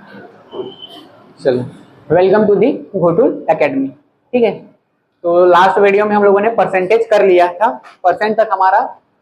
चलो, welcome to the Ghotul academy. ठीक है, तो लास्ट वीडियो में हम लोगों ने परसेंटेज कर लिया था, परसेंट तक हमारा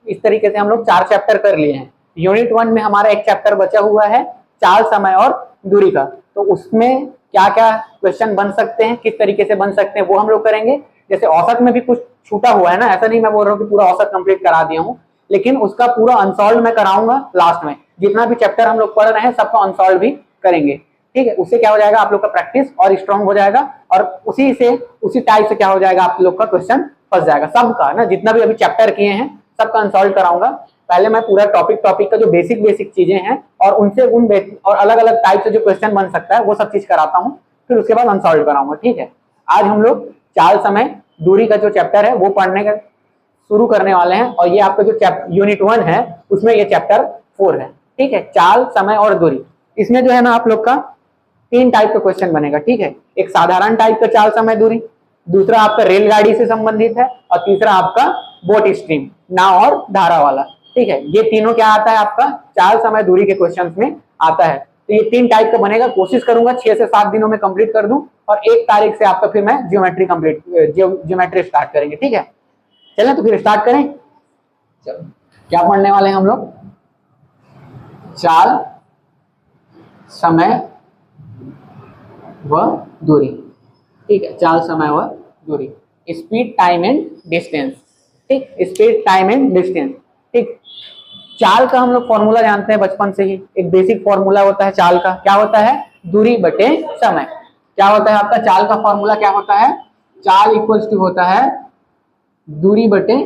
इस तरीके से हम लोग 4 चैप्टर कर लिए हैं। यूनिट 1 में हमारा एक चैप्टर बचा हुआ है चाल, समय और दूरी का, तो उसमें क्या क्या क्वेश्चन बन सकते हैं, किस तरीके से बन सकते हैं वो हम लोग करेंगे। जैसे औसत में भी कुछ छूटा हुआ है ना, ऐसा नहीं मैं बोल रहा हूँ कि पूरा औसत कंप्लीट करा दिया हूँ, लेकिन उसका पूरा अनसॉल्व मैं कराऊंगा लास्ट में। जितना भी चैप्टर हम लोग पढ़ रहे हैं सबको अनसॉल्व भी करेंगे। ठीक है, उससे क्या हो जाएगा, आप लोग का प्रैक्टिस और स्ट्रांग हो जाएगा, और उसी टाइप से क्या हो जाएगा, आप लोग का क्वेश्चन फंस जाएगा सबका ना, जितना भी अभी चैप्टर किए हैं सबका अनसॉल्व कराऊंगा। पहले मैं पूरा टॉपिक का जो बेसिक चीजें हैं और उनसे और अलग अलग टाइप से जो क्वेश्चन बन सकता है वो सब चीज कराता हूँ, फिर उसके बाद अनसॉल्व कराऊंगा। ठीक है, आज हम लोग चाल, समय, दूरी का जो चैप्टर है वो पढ़ने का शुरू करने वाले हैं, और ये आपका जो यूनिट 1 है उसमें ये चैप्टर 4 है। ठीक है, चाल, समय और दूरी। इसमें जो है ना आप लोग का 3 टाइप का क्वेश्चन बनेगा। ठीक है, एक साधारण टाइप का चाल, समय, दूरी, दूसरा आपका रेलगाड़ी से संबंधित है, और तीसरा आपका बोट स्ट्रीम, नाव और धारा वाला। ठीक है, ये तीनों क्या आता है आपका चाल, समय, दूरी के क्वेश्चन में आता है। तो ये 3 टाइप का बनेगा, कोशिश करूंगा 6 से 7 दिनों में कंप्लीट कर दूं, और 1 तारीख से आपका फिर मैं ज्योमेट्री स्टार्ट करेंगे। ठीक है, चलें तो फिर स्टार्ट करें। चलो, क्या पढ़ने वाले हैं हम लोग, चाल, समय व दूरी। ठीक है, चाल, समय व दूरी, स्पीड, टाइम एंड डिस्टेंस। ठीक, स्पीड, टाइम एंड डिस्टेंस। ठीक, चाल का हम लोग फॉर्मूला जानते हैं बचपन से ही, एक बेसिक फॉर्मूला होता है चाल का, क्या होता है, दूरी बटे समय। क्या होता है आपका चाल का फॉर्मूला, क्या होता है, चाल इक्वल्स टू होता है दूरी बटे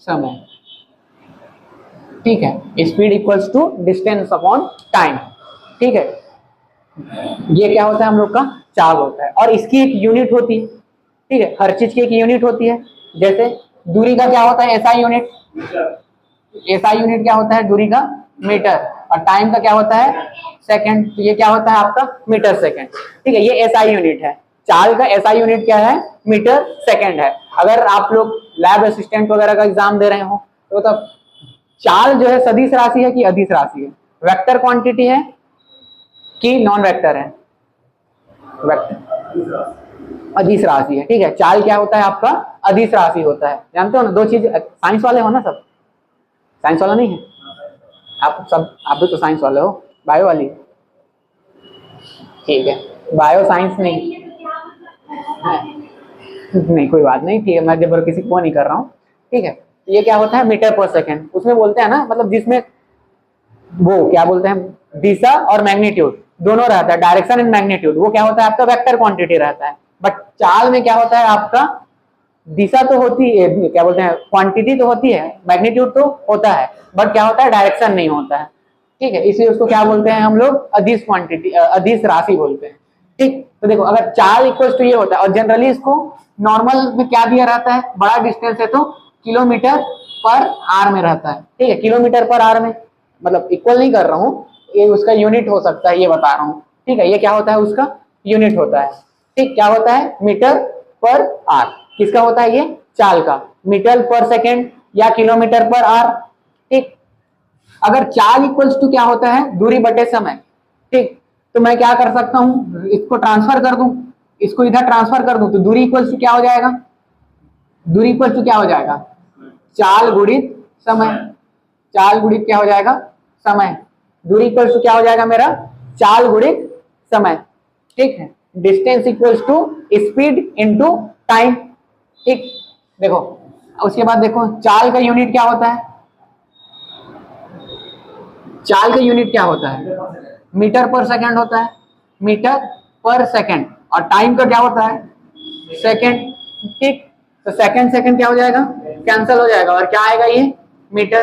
समय। ठीक है, speed equals to distance upon time. ठीक है, ये क्या होता है हम लोग का चाल होता है, और इसकी एक यूनिट होती है। ठीक है, हर चीज की एक यूनिट होती है। जैसे दूरी का क्या होता है, एसआई यूनिट, एसआई यूनिट क्या होता है दूरी का, मीटर, और टाइम का क्या होता है, सेकंड। तो ये क्या होता है आपका मीटर सेकंड। ठीक है, ये एसआई यूनिट है। चाल का एसआई यूनिट क्या है, मीटर सेकंड है। अगर आप लोग लैब असिस्टेंट वगैरह का एग्जाम दे रहे हो तो तब चाल जो है सदिश राशि है कि अदिश राशि है, वेक्टर क्वांटिटी है कि नॉन वेक्टर है, वेक्टर अदिश राशि है। ठीक है, चाल क्या होता है आपका अदिश राशि होता है। जानते हो ना, 2 चीज, साइंस वाले हो ना सब, साइंस वाला नहीं है आप सब, आप भी तो साइंस वाले हो, बायो वाली। ठीक है, बायो साइंस नहीं नहीं कोई बात नहीं। ठीक है, मैं जबर किसी को नहीं कर रहा हूँ। ठीक है, ये क्या होता है मीटर पर सेकंड, उसमें बोलते हैं ना, मतलब जिसमें वो क्या बोलते हैं दिशा और मैग्नीट्यूड दोनों रहता है, डायरेक्शन एंड मैग्नीट्यूड, वो क्या होता है आपका वेक्टर क्वांटिटी रहता है। बट चाल में क्या होता है आपका दिशा तो होती है, क्या बोलते हैं क्वांटिटी तो होती है, मैग्नीट्यूड तो होता है, बट क्या होता है डायरेक्शन नहीं होता है। ठीक है, इसलिए उसको क्या बोलते हैं हम लोग अदिश क्वांटिटी, अदिश राशि बोलते हैं। ठीक, तो देखो अगर चाल इक्वल टू ये होता है, और जनरली इसको नॉर्मल में क्या दिया रहता है, बड़ा डिस्टेंस है तो किलोमीटर पर आर में रहता है। ठीक है, किलोमीटर पर आर में, मतलब इक्वल नहीं कर रहा हूँ, ये उसका यूनिट हो सकता है, ये बता रहा हूँ। ठीक है, ये क्या होता है उसका यूनिट होता है। ठीक, क्या होता है मीटर पर आर, किसका होता है ये चाल का, मीटर पर सेकेंड या किलोमीटर पर आर। ठीक, अगर चाल इक्वल्स टू क्या होता है दूरी बटे समय। ठीक, तो मैं क्या कर सकता हूं, इसको ट्रांसफर कर दूं, इसको इधर ट्रांसफर कर दूं, तो दूरी इक्वल्स टू क्या हो जाएगा, दूरी इक्वल्स टू क्या हो जाएगा, चाल गुणित समय। चाल गुणित क्या हो जाएगा, समय। दूरी इक्वल्स टू क्या हो जाएगा मेरा, चाल गुणित समय। ठीक है, distance equals to speed into time. ठीक, देखो उसके बाद देखो चाल का यूनिट क्या होता है, चाल का यूनिट क्या होता है, मीटर पर सेकंड होता है, मीटर पर सेकंड, और टाइम का क्या होता है, सेकंड। ठीक, तो सेकंड सेकंड क्या हो जाएगा, कैंसिल हो जाएगा, और क्या आएगा ये मीटर।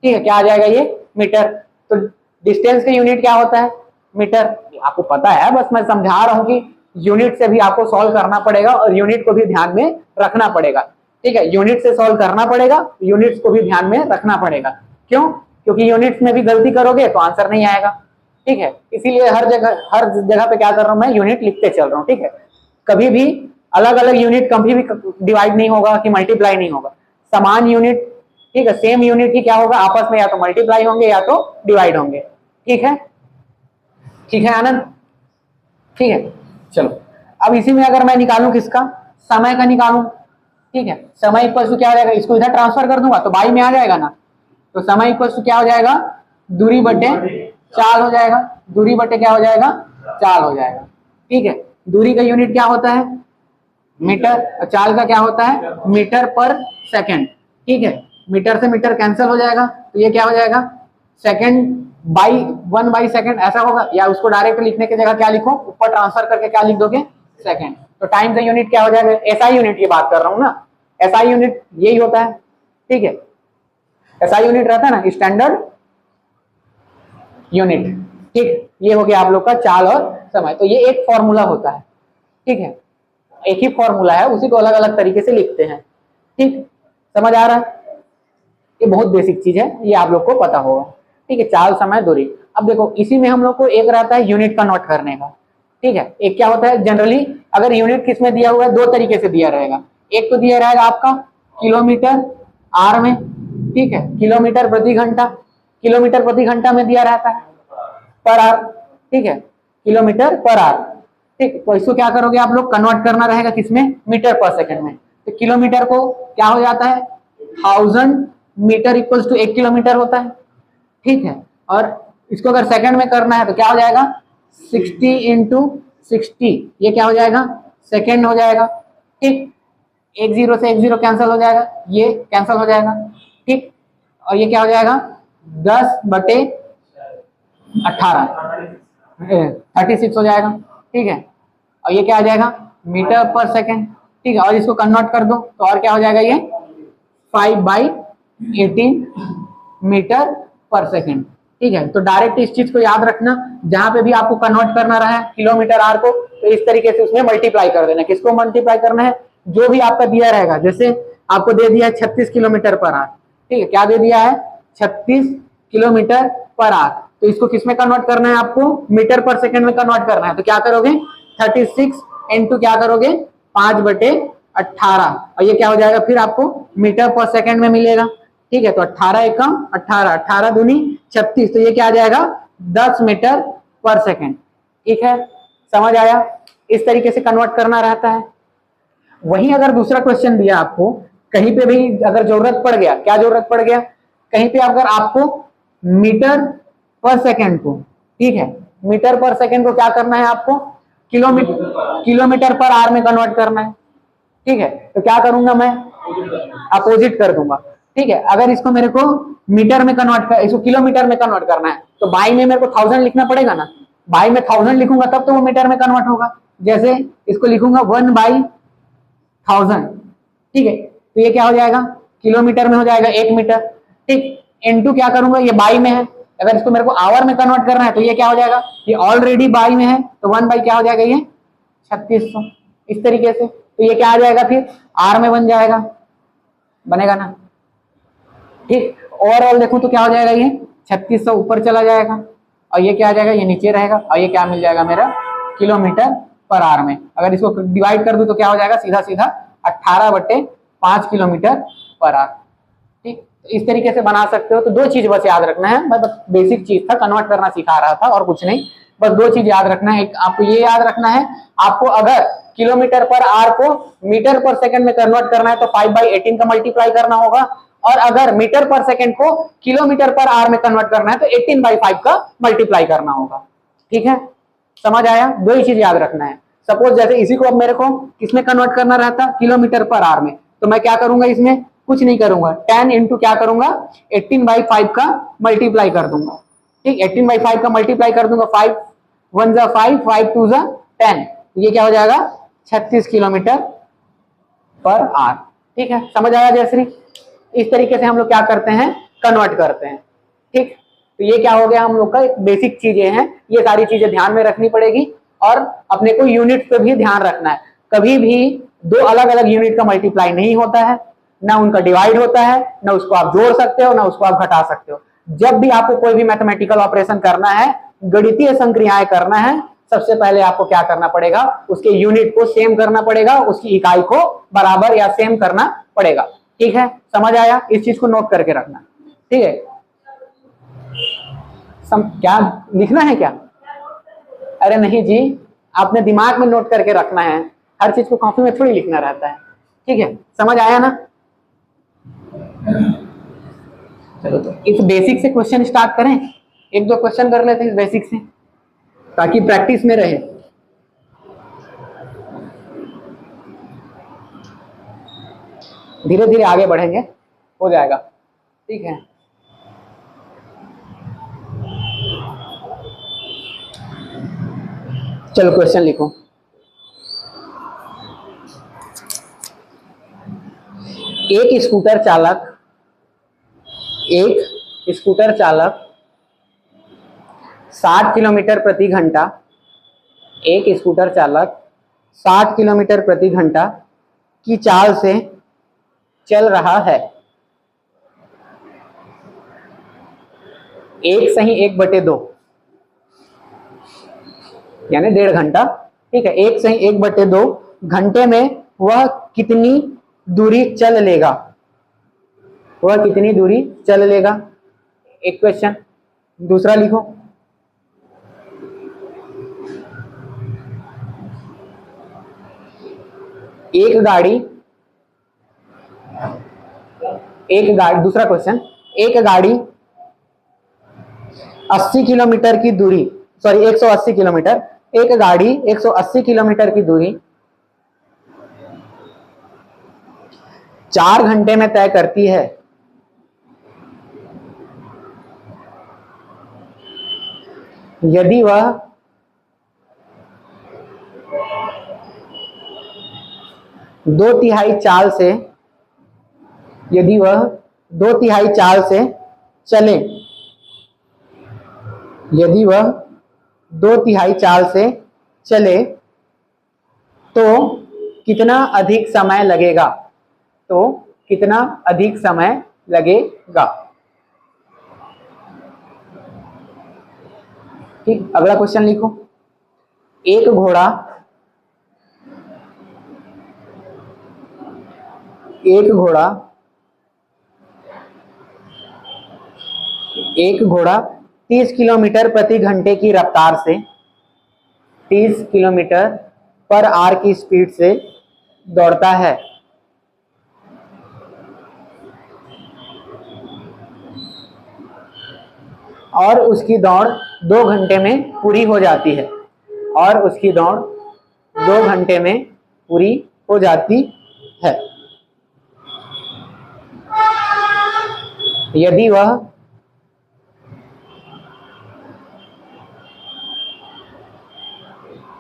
ठीक है, क्या आ जाएगा ये मीटर। तो डिस्टेंस का यूनिट क्या होता है, मीटर। आपको पता है, बस मैं समझा रहा हूं कि यूनिट से भी आपको सॉल्व करना पड़ेगा, और यूनिट को भी ध्यान में रखना पड़ेगा। ठीक है, यूनिट से सॉल्व करना पड़ेगा, यूनिट्स को भी ध्यान में रखना पड़ेगा। क्यों, क्योंकि यूनिट्स में भी गलती करोगे तो आंसर नहीं आएगा। ठीक है, इसीलिए हर जगह पे क्या कर रहा हूं मैं, यूनिट लिखते चल रहा हूं। ठीक है, कभी भी अलग अलग यूनिट कभी भी डिवाइड नहीं होगा कि मल्टीप्लाई नहीं होगा, समान यूनिट ठीक है, सेम यूनिट ही क्या होगा, आपस में या तो मल्टीप्लाई होंगे या तो डिवाइड होंगे। ठीक है, ठीक है आनंद, ठीक है। चलो अब इसी में अगर मैं निकालूं किसका, समय का निकालूं, ठीक है, समय इक्वल टू क्या हो जाएगा, इसको इधर ट्रांसफर कर दूंगा तो बाई में आ जाएगा ना, तो समय इक्वल टू क्या हो जाएगा, दूरी बटे चाल हो जाएगा, दूरी बटे क्या हो जाएगा, चाल हो जाएगा। ठीक है, दूरी का यूनिट क्या होता है, मीटर, और चाल का क्या होता है, मीटर पर सेकंड। ठीक है, मीटर से मीटर कैंसिल हो जाएगा, तो ये क्या हो जाएगा, सेकंड बाई 1/सेकंड ऐसा होगा, या उसको डायरेक्ट लिखने की जगह क्या लिखो, ऊपर ट्रांसफर करके क्या लिख दोगे, सेकंड। तो टाइम का यूनिट क्या हो जाएगा, एसआई यूनिट की बात कर रहा हूँ ना, एसआई यूनिट यही होता है। ठीक है, एसआई यूनिट रहता है ना, स्टैंडर्ड यूनिट। ठीक, ये हो गया आप लोग का चाल और समय। तो ये एक फॉर्मूला होता है, ठीक है, एक ही फॉर्मूला है, उसी को अलग अलग तरीके से लिखते हैं। ठीक, समझ आ रहा है, ये बहुत बेसिक चीज है, ये आप लोग को पता होगा। ठीक है, चाल समय दूरी। अब देखो इसी में हम लोग को एक रहता है यूनिट कन्वर्ट करने का। ठीक है, एक क्या होता है, जनरली अगर यूनिट किस में दिया हुआ है, दो तरीके से दिया रहेगा। एक तो दिया रहेगा आपका किलोमीटर आर में, ठीक है, किलोमीटर प्रति घंटा, किलोमीटर प्रति घंटा में दिया रहता है, पर आर। ठीक है, किलोमीटर पर आर। ठीक, तो इसको क्या करोगे आप लोग, कन्वर्ट करना रहेगा किसमें, मीटर पर सेकंड में। तो किलोमीटर को क्या हो जाता है, 1000 मीटर इक्वल्स टू 1 किलोमीटर होता है। ठीक है, और इसको अगर सेकंड में करना है तो क्या हो जाएगा, 60 इंटू 60, ये क्या हो जाएगा, सेकंड हो जाएगा। ठीक, 1 0 से 1 0 कैंसिल हो जाएगा, ये कैंसिल हो जाएगा। ठीक, और ये क्या हो जाएगा, 10/18 36 हो जाएगा। ठीक है, और ये क्या आ जाएगा, मीटर पर सेकंड। ठीक है, और इसको कन्वर्ट कर दो तो और क्या हो जाएगा, ये 5/18 मीटर पर सेकंड। ठीक है, तो डायरेक्ट इस चीज को याद रखना, जहां पे भी आपको कन्वर्ट करना रहा है किलोमीटर आर को, तो इस तरीके से उसमें मल्टीप्लाई कर देना। किसको मल्टीप्लाई करना है, जो भी आपका दिया रहेगा। जैसे आपको दे दिया है 36 किलोमीटर पर आर, ठीक है, क्या दे दिया है, 36 किलोमीटर पर आर, तो इसको किस में कन्वर्ट करना है आपको, मीटर पर सेकंड में कन्वर्ट करना है। तो क्या करोगे, 36 इंटू क्या करोगे, 5/18, और ये क्या हो जाएगा फिर आपको मीटर पर सेकंड में मिलेगा। ठीक है, तो 18 एकम 18, 18 दूनी 36, तो ये क्या आ जाएगा, 10 मीटर पर सेकंड। ठीक है, समझ आया, इस तरीके से कन्वर्ट करना रहता है। वहीं अगर दूसरा क्वेश्चन दिया आपको, कहीं पे भी अगर जरूरत पड़ गया, क्या जरूरत पड़ गया, कहीं पे अगर आपको मीटर पर सेकंड को, ठीक है, मीटर पर सेकंड को क्या करना है आपको, किलोमीटर पर आर में कन्वर्ट करना है। ठीक है, तो क्या करूंगा मैं, अपोजिट कर दूंगा। ठीक है, अगर इसको मेरे को मीटर में कन्वर्ट कर, इसको किलोमीटर में कन्वर्ट करना है, तो बाई में मेरे को 1000 लिखना पड़ेगा ना, बाई में 1000 लिखूंगा तब तो वो मीटर में कन्वर्ट होगा। जैसे इसको लिखूंगा 1/1000। ठीक है, तो ये क्या हो जाएगा, किलोमीटर में हो जाएगा 1 मीटर। ठीक, इनटू क्या करूंगा, ये बाई में है, अगर इसको मेरे को आवर में कन्वर्ट करना है तो ये क्या हो जाएगा, ये ऑलरेडी बाई में है, तो 1 क्या हो जाएगा, ये 3600। इस तरीके से, तो ये क्या आ जाएगा, फिर आर में बन जाएगा, बनेगा ना। ठीक, ओवरऑल देखूं तो क्या हो जाएगा, ये 3600 ऊपर चला जाएगा, और ये क्या आ जाएगा, ये नीचे रहेगा, और ये क्या मिल जाएगा मेरा, किलोमीटर पर आर में। अगर इसको डिवाइड कर दूं तो क्या हो जाएगा, सीधा सीधा 18/5 किलोमीटर पर आर। ठीक, इस तरीके से बना सकते हो। तो दो चीज बस याद रखना है, बस बेसिक चीज था, कन्वर्ट करना सिखा रहा था और कुछ नहीं, बस दो चीज याद रखना है। एक आपको ये याद रखना है, आपको अगर किलोमीटर पर आर को मीटर पर सेकंड में कन्वर्ट करना है तो 5/18 का मल्टीप्लाई करना होगा, और अगर मीटर पर सेकंड को किलोमीटर पर आर में कन्वर्ट करना है तो 18/5 का मल्टीप्लाई करना होगा। ठीक है, समझ आया, दो ही चीज याद रखना है। सपोज जैसे इसी को अब मेरे को किसमें कन्वर्ट करना रहता, किलोमीटर पर आर में, तो मैं क्या करूंगा, इसमें कुछ नहीं करूंगा, 10 इंटू क्या करूंगा, 18/5 का मल्टीप्लाई कर दूंगा। ठीक, 18/5 का मल्टीप्लाई कर दूंगा, 5 1 जा 5, 5 2 जा 10, ये क्या हो जाएगा, 36 किलोमीटर पर आर। ठीक है, समझ आया जयश्री, इस तरीके से हम लोग क्या करते हैं, कन्वर्ट करते हैं। ठीक, तो ये क्या हो गया, हम लोग का एक बेसिक चीजें हैं, ये सारी चीजें ध्यान में रखनी पड़ेगी, और अपने को यूनिट पे भी ध्यान रखना है। कभी भी दो अलग अलग यूनिट का मल्टीप्लाई नहीं होता है, ना उनका डिवाइड होता है, ना उसको आप जोड़ सकते हो, ना उसको आप घटा सकते हो। जब भी आपको कोई भी मैथमेटिकल ऑपरेशन करना है, गणितीय संक्रियाएं करना है, सबसे पहले आपको क्या करना पड़ेगा, उसके यूनिट को सेम करना पड़ेगा, उसकी इकाई को बराबर या सेम करना पड़ेगा। ठीक है, समझ आया? इस चीज को नोट करके रखना, ठीक है। क्या लिखना है क्या? अरे नहीं जी, आपने दिमाग में नोट करके रखना है, हर चीज को कॉपी में थोड़ी लिखना रहता है, ठीक है। समझ आया ना? चलो तो इस बेसिक से क्वेश्चन स्टार्ट करें, एक दो क्वेश्चन कर लेते हैं इस बेसिक से ताकि प्रैक्टिस में रहे। धीरे धीरे आगे बढ़ेंगे, हो जाएगा, ठीक है। चलो क्वेश्चन लिखो। एक स्कूटर चालक 60 किलोमीटर प्रति घंटा, एक स्कूटर चालक 60 किलोमीटर प्रति घंटा की चाल से चल रहा है। एक सही 1/2 यानी 1.5 घंटा, ठीक है। एक सही 1/2 घंटे में वह कितनी दूरी चल लेगा? वह कितनी दूरी चल लेगा? एक क्वेश्चन। दूसरा लिखो। एक गाड़ी, दूसरा क्वेश्चन, एक गाड़ी 80 किलोमीटर की दूरी, सॉरी 180 किलोमीटर, एक गाड़ी 180 किलोमीटर की दूरी 4 घंटे में तय करती है। यदि वह 2/3 चाल से, यदि वह 2/3 चाल से चले, यदि वह 2/3 चाल से चले तो कितना अधिक समय लगेगा? तो कितना अधिक समय लगेगा? ठीक, अगला क्वेश्चन लिखो। एक घोड़ा 30 किलोमीटर प्रति घंटे की रफ्तार से, 30 किलोमीटर पर आवर की स्पीड से दौड़ता है। और उसकी दौड़ 2 घंटे में पूरी हो जाती है, और उसकी दौड़ 2 घंटे में पूरी हो जाती है। यदि वह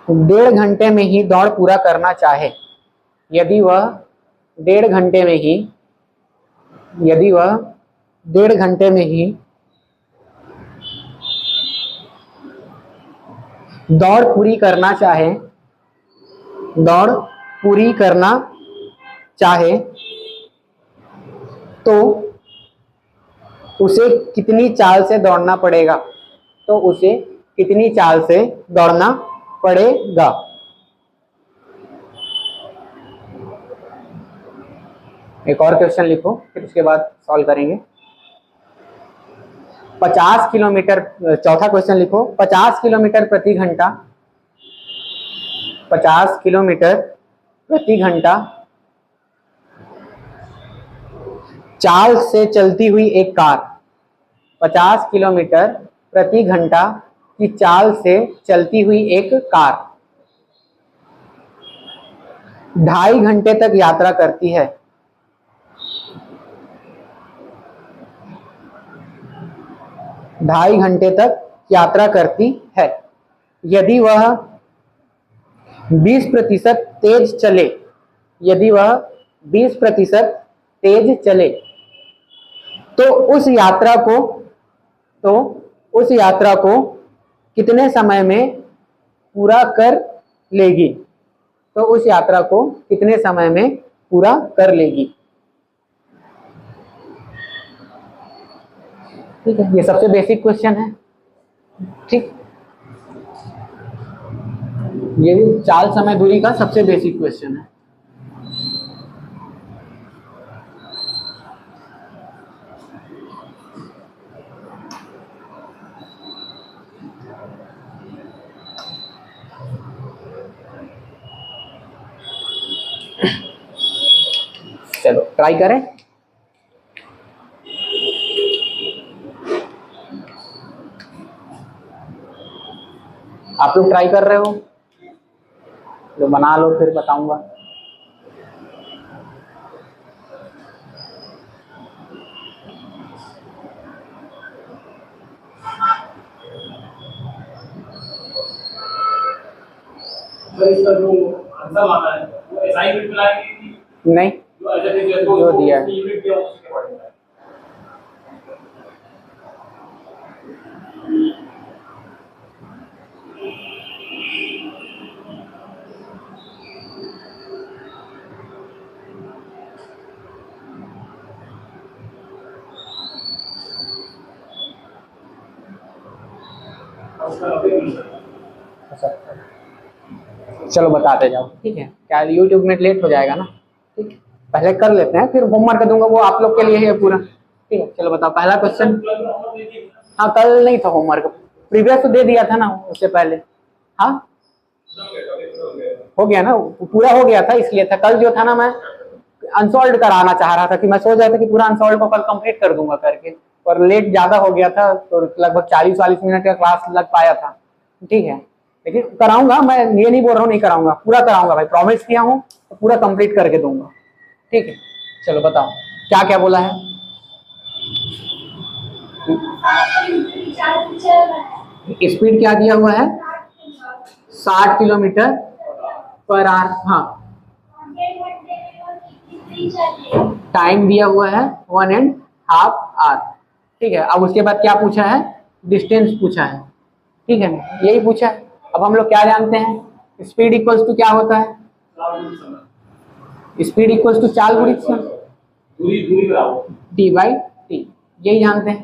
1.5 घंटे में ही दौड़ पूरा करना चाहे, यदि वह 1.5 घंटे में ही, यदि वह 1.5 घंटे में ही दौड़ पूरी करना चाहे, दौड़ पूरी करना चाहे तो उसे कितनी चाल से दौड़ना पड़ेगा? तो उसे कितनी चाल से दौड़ना पड़ेगा? एक और क्वेश्चन लिखो, फिर उसके बाद सॉल्व करेंगे। 50 किलोमीटर, चौथा क्वेश्चन लिखो। 50 किलोमीटर प्रति घंटा, 50 किलोमीटर प्रति घंटा चाल से चलती हुई एक कार, 50 किलोमीटर प्रति घंटा की चाल से चलती हुई एक कार 2.5 घंटे तक यात्रा करती है। ढाई घंटे तक यात्रा करती है। यदि वह 20% तेज चले, यदि वह 20% तेज चले तो उस यात्रा को कितने समय में पूरा कर लेगी? तो उस यात्रा को कितने समय में पूरा कर लेगी? ठीक है, ये सबसे बेसिक क्वेश्चन है। ठीक, ये चाल समय दूरी का सबसे बेसिक क्वेश्चन है। चलो ट्राई करें। आप लोग ट्राई कर रहे हो तो बना लो, फिर बताऊंगा। इसका जो आंसर आता है वो एसआई यूनिट में लाएंगे, नहीं जो दिया है यूनिट दिया उसके पढ़ेंगे। चलो बताते जाओ, ठीक है। क्या यूट्यूब में लेट हो जाएगा ना, ठीक है। पहले कर लेते हैं, फिर होमवर्क दूंगा, वो आप लोग के लिए है पूरा, ठीक है। चलो बताओ पहला क्वेश्चन। हाँ कल नहीं था होमवर्क, प्रीवियस तो दे दिया था ना उससे पहले। हाँ हो गया ना, पूरा हो गया था, इसलिए था। कल जो था ना, मैं अनसॉल्व कराना चाह रहा था, कि मैं सोच रहा था कि पूरा अनसॉल्व को कल कंप्लीट कर दूंगा करके, और लेट ज्यादा हो गया था, तो लगभग 40-40 मिनट का क्लास लग पाया था, ठीक है। लेकिन कराऊंगा मैं, ये नहीं बोल रहा हूँ नहीं कराऊंगा, पूरा कराऊंगा भाई, प्रॉमिस किया हूँ, तो पूरा कंप्लीट करके दूंगा, ठीक है। चलो बताओ क्या क्या बोला है। स्पीड क्या दिया हुआ है, 60 किलोमीटर पर आवर। हाँ टाइम दिया हुआ है 1.5 आवर, ठीक है। अब उसके बाद क्या पूछा है, डिस्टेंस पूछा है, ठीक है ना, यही पूछा है। अब हम लोग क्या जानते हैं, स्पीड इक्वल्स टू क्या होता है, स्पीड इक्वल्स टू चाल गुणित समय, दूरी बराबर टी बाई टी, यही जानते हैं,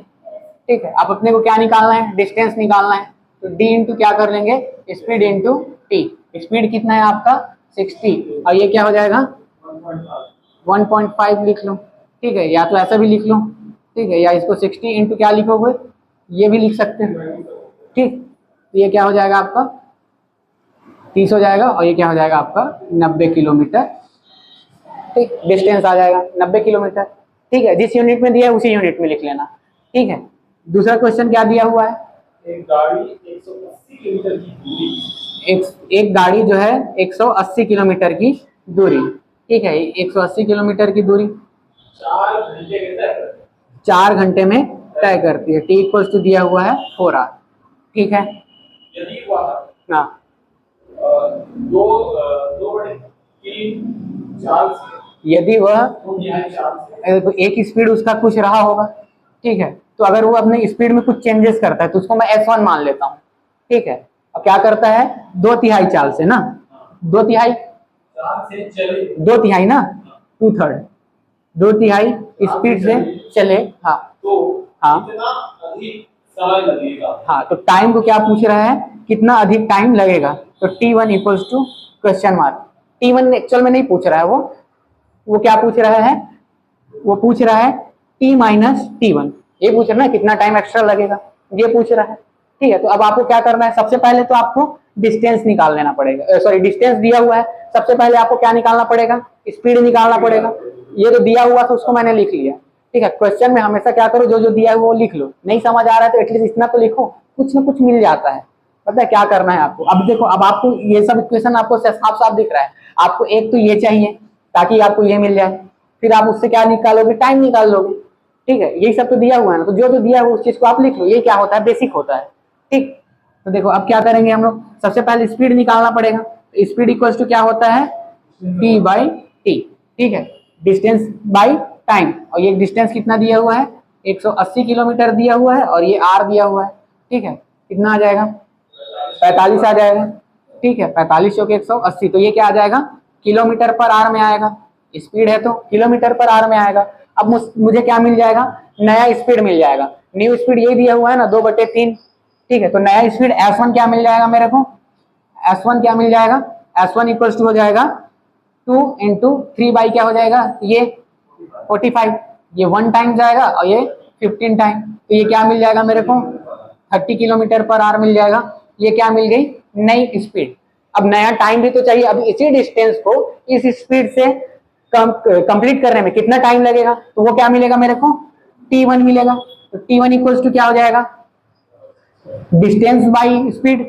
ठीक है। अब अपने को क्या निकालना है, डिस्टेंस निकालना है, तो डी इंटू क्या कर लेंगे, स्पीड इंटू टी। स्पीड कितना है आपका 60, और ये क्या हो जाएगा 1.5 लिख लो, ठीक है, या तो ऐसा भी लिख लो, ठीक है, या इसको 60 इंटू क्या लिखोगे, ये भी लिख सकते हैं, ठीक। तो ये क्या हो जाएगा आपका 30 हो जाएगा, और ये क्या हो जाएगा आपका 90 किलोमीटर, ठीक। डिस्टेंस आ जाएगा 90 किलोमीटर, ठीक है। जिस यूनिट में दिया है उसी यूनिट में लिख लेना, ठीक है। दूसरा क्वेश्चन क्या दिया हुआ है, एक गाड़ी 180 किलोमीटर की दूरी, एक गाड़ी जो है 180 किलोमीटर की दूरी, ठीक है, 180 किलोमीटर की दूरी 4 घंटे में तय करती है। टी इक्वल्स टू दिया हुआ है 4 आवर, ठीक है। यदि वह हाँ 2/3 चाल से, यदि वह 2/3 एक स्पीड उसका कुछ रहा होगा, ठीक है, तो अगर वो अपने स्पीड में कुछ चेंजेस करता है तो उसको मैं S1 मान लेता हूँ, ठीक है। अब क्या करता है 2/3 चाल से ना, 2/3 से चले, 2/3 ना 2/3, 2/3 स्पीड से चले, हाँ तो हाँ कितना अधिक समय लगेगा। हाँ, तो टाइम को क्या पूछ रहा है, कितना अधिक टाइम लगेगा, तो T1 equals to question mark. T1 actual में नहीं पूछ रहा है, वो क्या पूछ रहा है, वो पूछ रहा है T माइनस T1, ये पूछ रहा है कितना टाइम एक्स्ट्रा लगेगा, ये पूछ रहा है, ठीक है। तो अब आपको क्या करना है, सबसे पहले तो आपको डिस्टेंस निकाल लेना पड़ेगा, सॉरी डिस्टेंस दिया हुआ है, सबसे पहले आपको क्या निकालना पड़ेगा, स्पीड निकालना पड़ेगा। ये तो दिया हुआ था उसको मैंने लिख लिया, ठीक है। क्वेश्चन में हमेशा क्या करो, जो जो दिया है वो लिख लो, नहीं समझ आ रहा है तो एटलीस्ट इतना तो लिखो, कुछ ना कुछ मिल जाता है। पता है क्या करना है आपको, अब देखो, अब आपको ये सब इक्वेशन आपको साफ साफ दिख रहा है, आपको एक तो ये चाहिए ताकि आपको ये मिल जाए, फिर आप उससे क्या निकालोगे, टाइम निकाल लोगे, ठीक है। यही सब तो दिया हुआ है ना, तो जो जो दिया है उस चीज को आप लिख लो, ये क्या होता है, बेसिक होता है, ठीक। तो देखो अब क्या करेंगे हम लोग, सबसे पहले स्पीड निकालना पड़ेगा, स्पीड इक्वल्स टू क्या होता है डी बाई टी, ठीक है, डिस्टेंस बाई टाइम, और ये डिस्टेंस कितना दिया हुआ है 180 किलोमीटर दिया हुआ है, और ये आर दिया हुआ है, ठीक है। कितना आ जाएगा 45 आ जाएगा, ठीक है, 45 चौके 180, तो ये क्या आ जाएगा किलोमीटर पर आवर में आएगा, स्पीड है तो किलोमीटर पर आवर में आएगा। अब मुझे क्या मिल जाएगा, नया स्पीड मिल जाएगा, न्यू स्पीड ये दिया हुआ है ना 2/3, ठीक है। तो नया स्पीड S1 क्या मिल जाएगा मेरे को, S1 क्या मिल जाएगा, S1 इक्वल्स टू हो जाएगा 2 इंटू 3 बाई क्या हो जाएगा, ये 45, ये 1 टाइम जाएगा, और ये 15 टाइम, तो ये क्या मिल जाएगा मेरे को 30 किलोमीटर पर आवर मिल जाएगा। ये क्या मिल गई, नई स्पीड। अब नया टाइम भी तो चाहिए। अब इसी डिस्टेंस को इस स्पीड से कंप्लीट करने में कितना टाइम लगेगा, तो वो क्या मिलेगा मेरे को, t1 मिलेगा। तो t1 इक्वल्स टू क्या हो जाएगा, डिस्टेंस बाई स्पीड।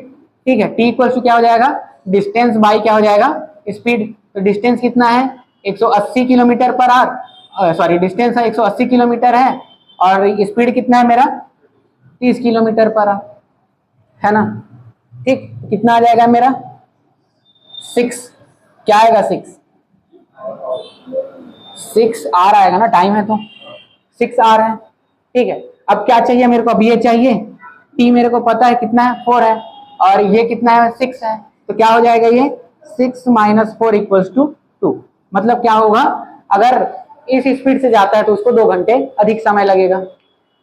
ठीक है, t इक्वल्स टू क्या हो जाएगा, डिस्टेंस बाई क्या हो जाएगा, स्पीड। तो डिस्टेंस कितना है 180 kilometre per hour, sorry distance है 180 किलोमीटर है, और स्पीड कितना है मेरा 30 किलोमीटर पर आवर, है ना। ठीक, कितना आ जाएगा मेरा 6, क्या आएगा 6 आर आएगा ना, टाइम है तो 6 आर है। ठीक है, अब क्या चाहिए मेरे को, अब ये चाहिए, टी मेरे को पता है कितना है 4 है, और ये कितना है 6 है, तो क्या हो जाएगा ये 6 - 4 इक्वल्स टू 2। मतलब क्या होगा, अगर इस स्पीड से जाता है तो उसको 2 घंटे अधिक समय लगेगा।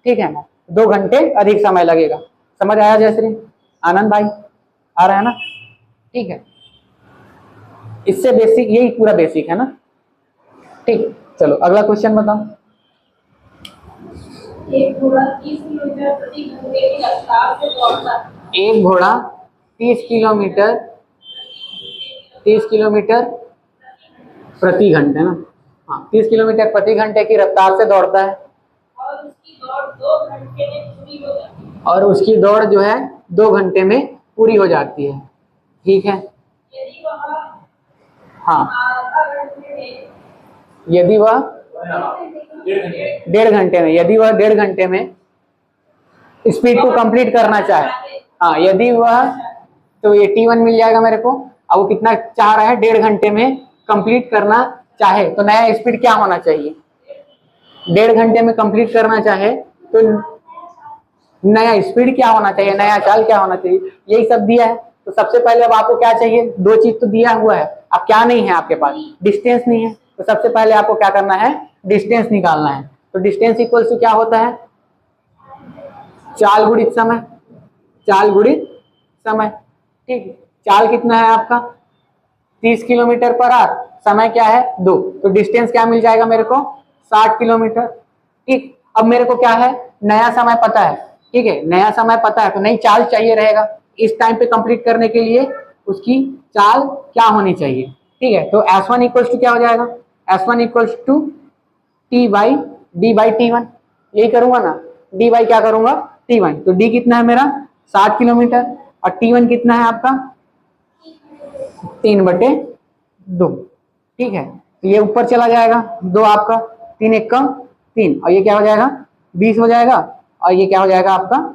ठीक है ना, 2 घंटे अधिक समय लगेगा। समझ आया जयश्री, आनंद भाई, आ रहा है ना। ठीक है, इससे बेसिक यही पूरा बेसिक है ना। ठीक, चलो अगला क्वेश्चन बताओ। एक घोड़ा 30 किलोमीटर प्रति घंटे की रफ्तार से दौड़ता है। एक घोड़ा 30 किलोमीटर प्रति घंटे ना, हाँ 30 किलोमीटर प्रति घंटे की रफ्तार से दौड़ता है, और उसकी दौड़ 2 घंटे में पूरी हो जाती है। और उसकी दौड़ जो है 2 घंटे में पूरी हो जाती है। ठीक है, यदि वह हाँ आधा घंटे में यदि वह 1.5 घंटे 1.5 घंटे में, यदि वह 1.5 घंटे में स्पीड को कंप्लीट करना चाहे, हाँ यदि वह, तो ये t1 मिल जाएगा मेरे को। अब वो कितना चाह रहा है 1.5 घंटे में कंप्लीट करना चाहे, तो नया स्पीड क्या होना चाहिए, 1.5 घंटे में कंप्लीट करना चाहे तो नया स्पीड क्या होना चाहिए, नया चाल क्या होना चाहिए, यही सब दिया है। तो सबसे पहले अब आपको क्या चाहिए, 2 चीज तो दिया हुआ है, अब क्या नहीं है आपके पास, डिस्टेंस नहीं है। तो सबसे पहले आपको क्या करना है, डिस्टेंस निकालना है। तो डिस्टेंस इक्वल टू क्या होता है, चाल गुणित समय, चाल गुणित समय। ठीक, चाल कितना है आपका 30 किलोमीटर पर आवर, समय क्या है 2, तो डिस्टेंस क्या मिल जाएगा मेरे को 60 किलोमीटर। ठीक, अब मेरे को क्या है, नया समय पता है। ठीक है, नया समय पता है तो नई चाल चाहिए रहेगा, इस टाइम पे कंप्लीट करने के लिए उसकी चाल क्या होनी चाहिए। ठीक है, तो S1 इक्वल्स टू क्या हो जाएगा, S1 equals to T by D by T1, यही करूंगा ना, D बाई क्या करूंगा T1। तो D कितना है मेरा 60 किलोमीटर, और T1 कितना है आपका 3/2। ठीक है, तो ये ऊपर चला जाएगा 2 आपका, 3 एक कम 3, और ये क्या हो जाएगा 20 हो जाएगा, और ये क्या हो जाएगा आपका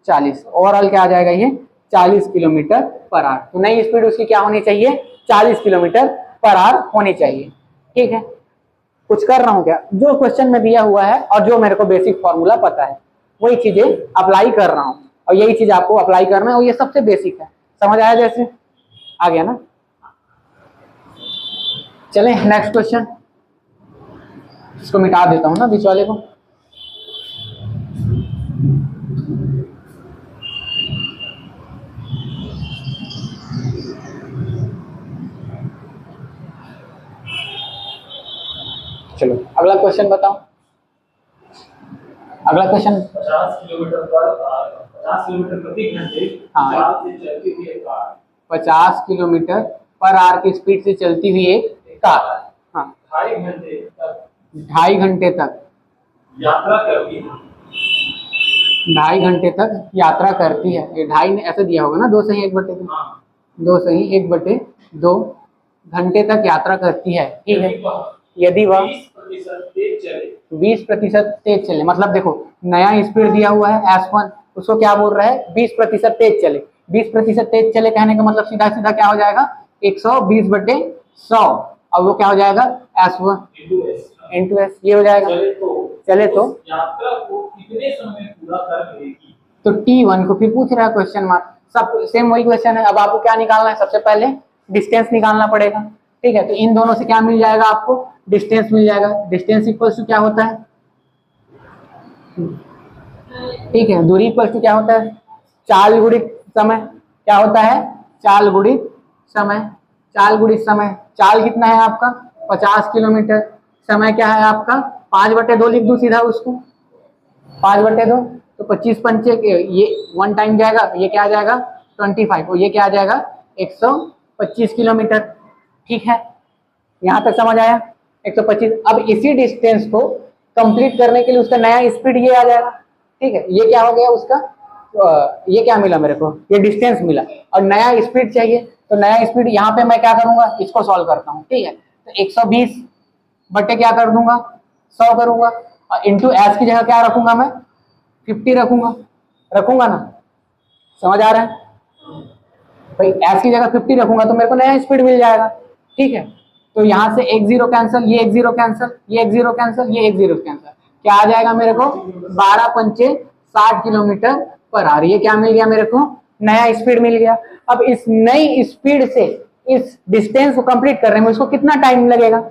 40। ओवरऑल क्या आ जाएगा ये 40 किलोमीटर पर आवर। तो नई स्पीड उसकी क्या होनी चाहिए 40 किलोमीटर पर आवर होनी चाहिए। ठीक है, कुछ कर रहा हूँ क्या, जो क्वेश्चन में दिया हुआ है और जो मेरे को बेसिक फॉर्मूला पता है वही चीजें अप्लाई कर रहा हूँ, और यही चीज आपको अप्लाई करना है, और ये सबसे बेसिक है। समझ आया जैसे, आ गया ना। चलें नेक्स्ट क्वेश्चन, इसको मिटा देता हूँ ना बीच वाले को। चलो अगला क्वेश्चन बताओ। अगला क्वेश्चन 50 किलोमीटर पर 50 किलोमीटर प्रति घंटे हाँ। चाल से चलती हुई एक कार 50 किलोमीटर पर आवर की स्पीड से चलती हुई एक कार, हाँ 2.5 घंटे तक 2.5 घंटे तक यात्रा करती है। 2.5 घंटे तक यात्रा करती है। ये 2.5 ऐसे दिया होगा ना, 2 सही 1/2, हाँ, 2 सही 1/2 घंटे तक यात्रा करती है। ठीक है, यदि वह 20% तेज चले 20% तेज चले, मतलब देखो नया स्पीड दिया हुआ है S1, उसको क्या बोल रहा है 20% तेज चले। 20% तेज चले कहने का मतलब सीधा सीधा क्या हो जाएगा 120/100, और वो क्या हो जाएगा S1 into s × S, ये हो जाएगा। चले तो यात्रा को कितने समय में पूरा कर लेगी। तो T1 को फिर पूछ रहा है क्वेश्चन मार्क, सब सेम वही क्वेश्चन है। अब आपको क्या निकालना है, सबसे पहले डिस्टेंस निकालना पड़ेगा। ठीक है, तो इन दोनों से क्या मिल जाएगा आपको, डिस्टेंस मिल जाएगा। डिस्टेंस इक्वल्स टू क्या होता है, ठीक है, दूरी इक्वल्स टू क्या होता है चाल गुणित समय, क्या होता है चाल गुणित समय। चाल गुणित समय, चाल कितना है आपका 50 किलोमीटर, समय क्या है आपका 5/2 लिख दूं सीधा उसको, 5/2 तो 25 पंचे के ये 1 टाइम जाएगा, ये क्या आ जाएगा 25 और ये क्या आ जाएगा 125 किलोमीटर। ठीक है, यहाँ तक समझ आया 125। अब इसी डिस्टेंस को कंप्लीट करने के लिए उसका नया स्पीड ये आ जाएगा। ठीक है, ये क्या हो गया उसका ये क्या मिला मेरे को, ये डिस्टेंस मिला और नया स्पीड चाहिए। तो नया स्पीड यहाँ पे मैं क्या करूंगा, इसको सॉल्व करता हूँ। ठीक है, तो 120 बटे क्या कर दूंगा 100 करूंगा और इंटू एस की जगह क्या रखूंगा मैं 50 रखूंगा ना, समझ आ रहा है भाई। एस की जगह 50 रखूंगा तो मेरे को नया स्पीड मिल जाएगा। ठीक है, तो यहाँ से 1 0 कैंसिल, ये 1 0 कैंसिल, ये 1 0 कैंसिल, ये 1 0 कैंसिल, क्या आ जाएगा मेरे को 12 पंचे 60 किलोमीटर पर आवर। ये क्या मिल गया मेरे को नया स्पीड मिल गया। अब इस नई स्पीड से इस डिस्टेंस को कंप्लीट करने में उसको कितना टाइम लगेगा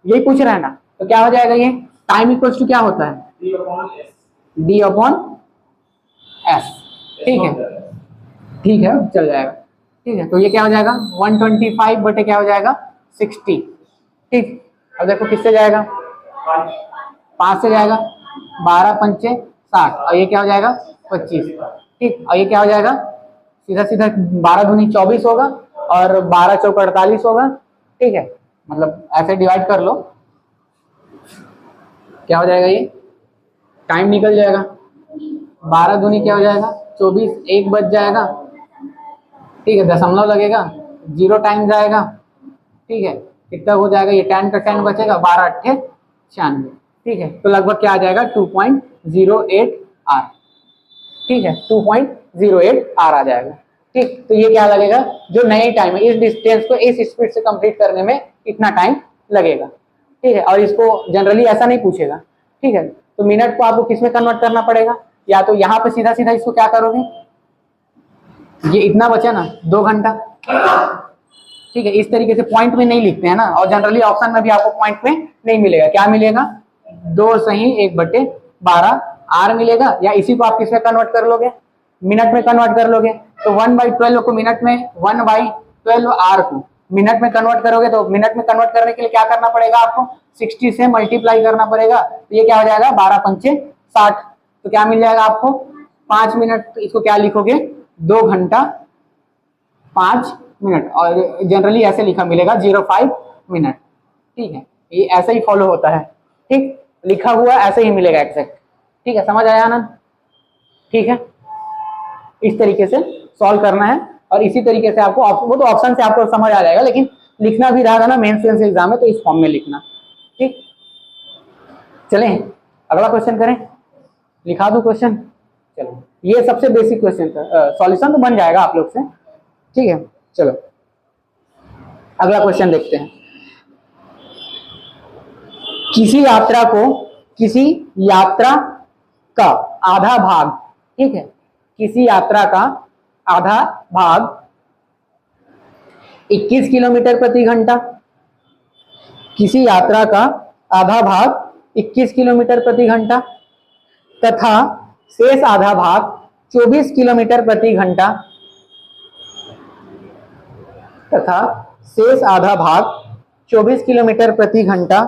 यही पूछ रहा है ना। तो क्या हो जाएगा ये टाइम इक्वल्स टू क्या होता है d अपॉन एस। ठीक है, ठीक है चल जाएगा। ठीक है, तो ये क्या हो जाएगा 125 बटे क्या हो जाएगा 60। ठीक, अब देखो किससे जाएगा 5 से जाएगा, 12 पंचे 60 और ये क्या हो जाएगा 25। ठीक, और ये क्या हो जाएगा सीधा सीधा 12 दूनी 24 होगा और 12 चौक 48 होगा। ठीक है, मतलब ऐसे डिवाइड कर लो, क्या हो जाएगा ये टाइम निकल जाएगा। 12 दूनी क्या हो जाएगा 24, 1 बच जाएगा। ठीक है, दशमलव लगेगा, 0 टाइम जाएगा। ठीक है, कितना हो जाएगा ये 10 का 10 बचेगा, 12 8 96। ठीक है, तो लगभग क्या आ जाएगा 2.08 आर। ठीक है, 2.08 आर आ जाएगा। ठीक, तो ये क्या लगेगा जो नई टाइम है इस डिस्टेंस को इस स्पीड से कंप्लीट करने में इतना टाइम लगेगा। ठीक है, और इसको जनरली ऐसा नहीं पूछेगा। ठीक है, तो मिनट को आपको किस में कन्वर्ट करना पड़ेगा, या तो यहाँ पे सीधा सीधा इसको क्या करोगे, ये इतना बचा ना 2 घंटा। ठीक है, इस तरीके से पॉइंट में नहीं लिखते हैं ना, और जनरली ऑप्शन में भी आपको पॉइंट में नहीं मिलेगा। क्या मिलेगा 2 सही 1/12 आर मिलेगा, या इसी को आप किस में कन्वर्ट कर लोगे मिनट में कन्वर्ट कर लोगे। तो 1/12 को मिनट में 1/12 आर को मिनट में कन्वर्ट करोगे तो मिनट में कन्वर्ट करने के लिए क्या करना पड़ेगा आपको 60 से मल्टीप्लाई करना पड़ेगा। तो ये क्या हो जाएगा 12 पंचे 60, तो क्या मिल जाएगा आपको 5 मिनट। तो इसको क्या लिखोगे 2 घंटा 5 मिनट, और जनरली ऐसे लिखा मिलेगा 05 मिनट। ठीक है, ये ऐसे ही फॉलो होता है। ठीक, लिखा हुआ ऐसे ही मिलेगा एग्जैक्ट। ठीक है, समझ आया आनंद। ठीक है, इस तरीके से सॉल्व करना है और इसी तरीके से आपको वो तो ऑप्शन से आपको समझ आ जाएगा, लेकिन लिखना भी रहेगा ना मेंस एग्जाम में, तो इस फॉर्म में लिखना। ठीक, चलें अगला क्वेश्चन करें, लिखा दूं क्वेश्चन। चलो, ये सबसे बेसिक क्वेश्चन था, सॉल्यूशन तो बन जाएगा आप लोग से। ठीक है, चलो अगला क्वेश्चन देखते हैं। किसी यात्रा का आधा भाग, ठीक है, किसी यात्रा का आधा भाग 21 किलोमीटर प्रति घंटा, किसी यात्रा का आधा भाग 21 किलोमीटर प्रति घंटा तथा शेष आधा भाग 24 किलोमीटर प्रति घंटा तथा शेष आधा भाग 24 किलोमीटर प्रति घंटा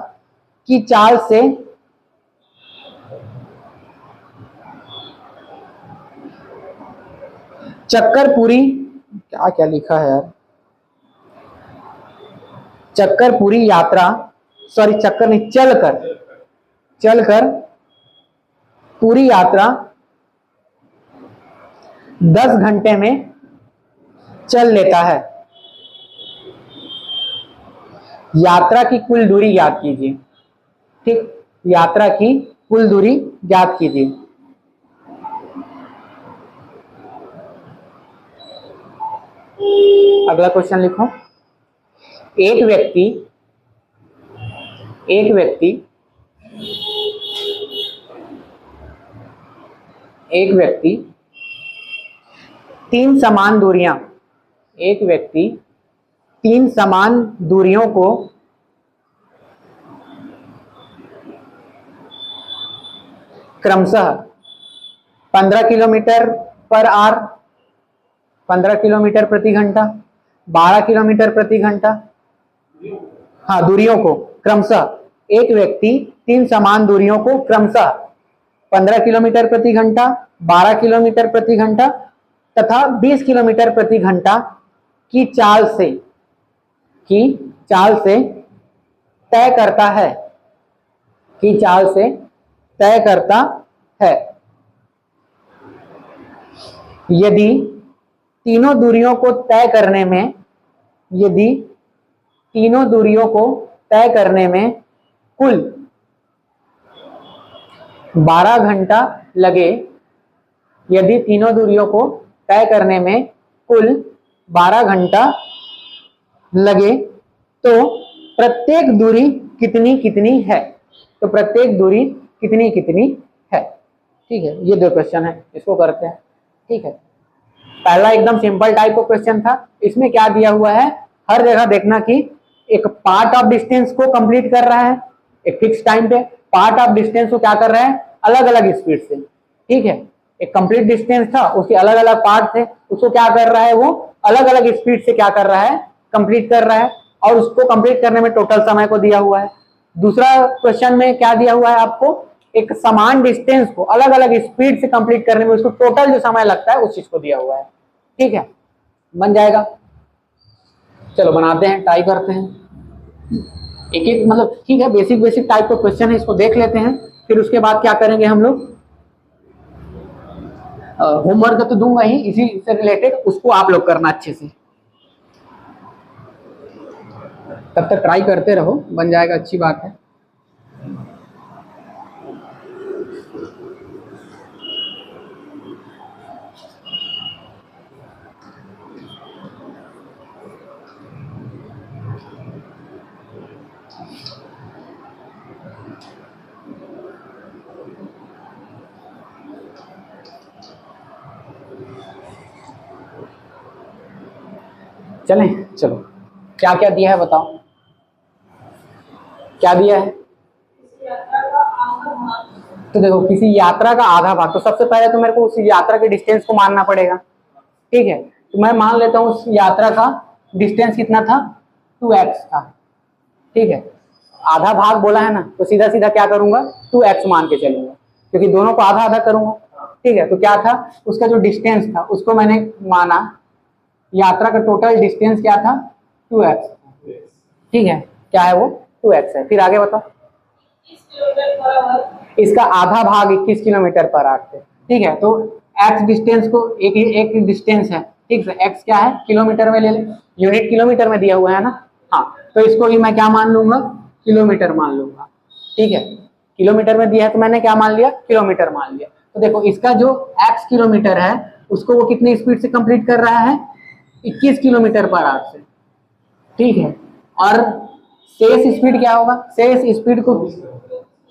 की चाल से चक्करपुरी, क्या क्या लिखा है यार, चक्करपुरी यात्रा, सॉरी चक्कर नहीं, चलकर पूरी यात्रा 10 घंटे में चल लेता है। यात्रा की कुल दूरी ज्ञात कीजिए। ठीक, यात्रा की कुल दूरी ज्ञात कीजिए। अगला क्वेश्चन लिखो। एक व्यक्ति तीन समान दूरियों को क्रमशः 15 किलोमीटर पर आवर, 15 किलोमीटर प्रति घंटा, 12 किलोमीटर प्रति घंटा, हाँ दूरियों को क्रमशः, एक व्यक्ति तीन समान दूरियों को क्रमशः 15 किलोमीटर प्रति घंटा, 12 किलोमीटर प्रति घंटा तथा 20 किलोमीटर प्रति घंटा की चाल से तय करता है, की चाल से तय करता है। यदि तीनों दूरियों को तय करने में, यदि तीनों दूरियों को तय करने में कुल 12 घंटा लगे, यदि तीनों दूरियों को तय करने में कुल 12 घंटा लगे तो प्रत्येक दूरी कितनी कितनी है, तो प्रत्येक दूरी कितनी कितनी है। ठीक है, ये दो क्वेश्चन है, इसको करते हैं। ठीक है, पहला एकदम सिंपल टाइप ऑफ क्वेश्चन था। इसमें क्या दिया हुआ है, हर जगह देखना कि एक पार्ट ऑफ डिस्टेंस को कंप्लीट कर रहा है, एक फिक्स टाइम पे पार्ट ऑफ डिस्टेंस को क्या कर रहा है, अलग अलग स्पीड से। ठीक है, एक कंप्लीट डिस्टेंस था, उसके अलग अलग पार्ट थे, उसको क्या कर रहा है, वो अलग अलग स्पीड से क्या कर रहा है, कंप्लीट कर रहा है, और उसको कंप्लीट करने में टोटल समय को दिया हुआ है। दूसरा क्वेश्चन में क्या दिया हुआ है आपको, एक समान डिस्टेंस को अलग अलग स्पीड से कंप्लीट करने में उसको टोटल जो समय लगता है उस चीज को दिया हुआ है। ठीक है, बन जाएगा। चलो बनाते हैं, ट्राई करते हैं एक एक, मतलब ठीक है, बेसिक बेसिक टाइप का क्वेश्चन है, इसको देख लेते हैं, फिर उसके बाद क्या करेंगे हम लोग, होमवर्क तो दूंगा ही इसी से रिलेटेड, उसको आप लोग करना अच्छे से। तब तक ट्राई करते रहो, बन जाएगा, अच्छी बात है। चलें, चलो क्या क्या दिया है बताओ, क्या दिया है। तो देखो, किसी यात्रा का आधा भाग, तो सबसे पहले तो मेरे को उस यात्रा के डिस्टेंस को मानना पड़ेगा। ठीक है, तो मैं मान लेता हूँ उस यात्रा का डिस्टेंस कितना था, 2x था। ठीक है, आधा भाग बोला है ना, तो सीधा सीधा क्या करूंगा, 2x मान के चलूंगा, क्योंकि दोनों को आधा आधा करूंगा। ठीक है, तो क्या था, उसका जो डिस्टेंस था उसको मैंने माना, यात्रा का टोटल डिस्टेंस क्या था, 2x। ठीक है, क्या है वो, 2x है। फिर आगे बताओ, इसका आधा भाग 21 किलोमीटर पर आवर थे। ठीक है, तो x डिस्टेंस को एक डिस्टेंस है, ठीक है, x क्या है, किलोमीटर में ले ले, यूनिट किलोमीटर में दिया हुआ है ना। हाँ, तो इसको ही मैं क्या मान लूंगा, किलोमीटर मान लूंगा। ठीक है, किलोमीटर में दिया है तो मैंने क्या मान लिया, किलोमीटर मान लिया। तो देखो, इसका जो x किलोमीटर है उसको वो कितनी स्पीड से कंप्लीट कर रहा है, 21 किलोमीटर पर आवर से। ठीक है, और शेष स्पीड क्या होगा, शेष स्पीड को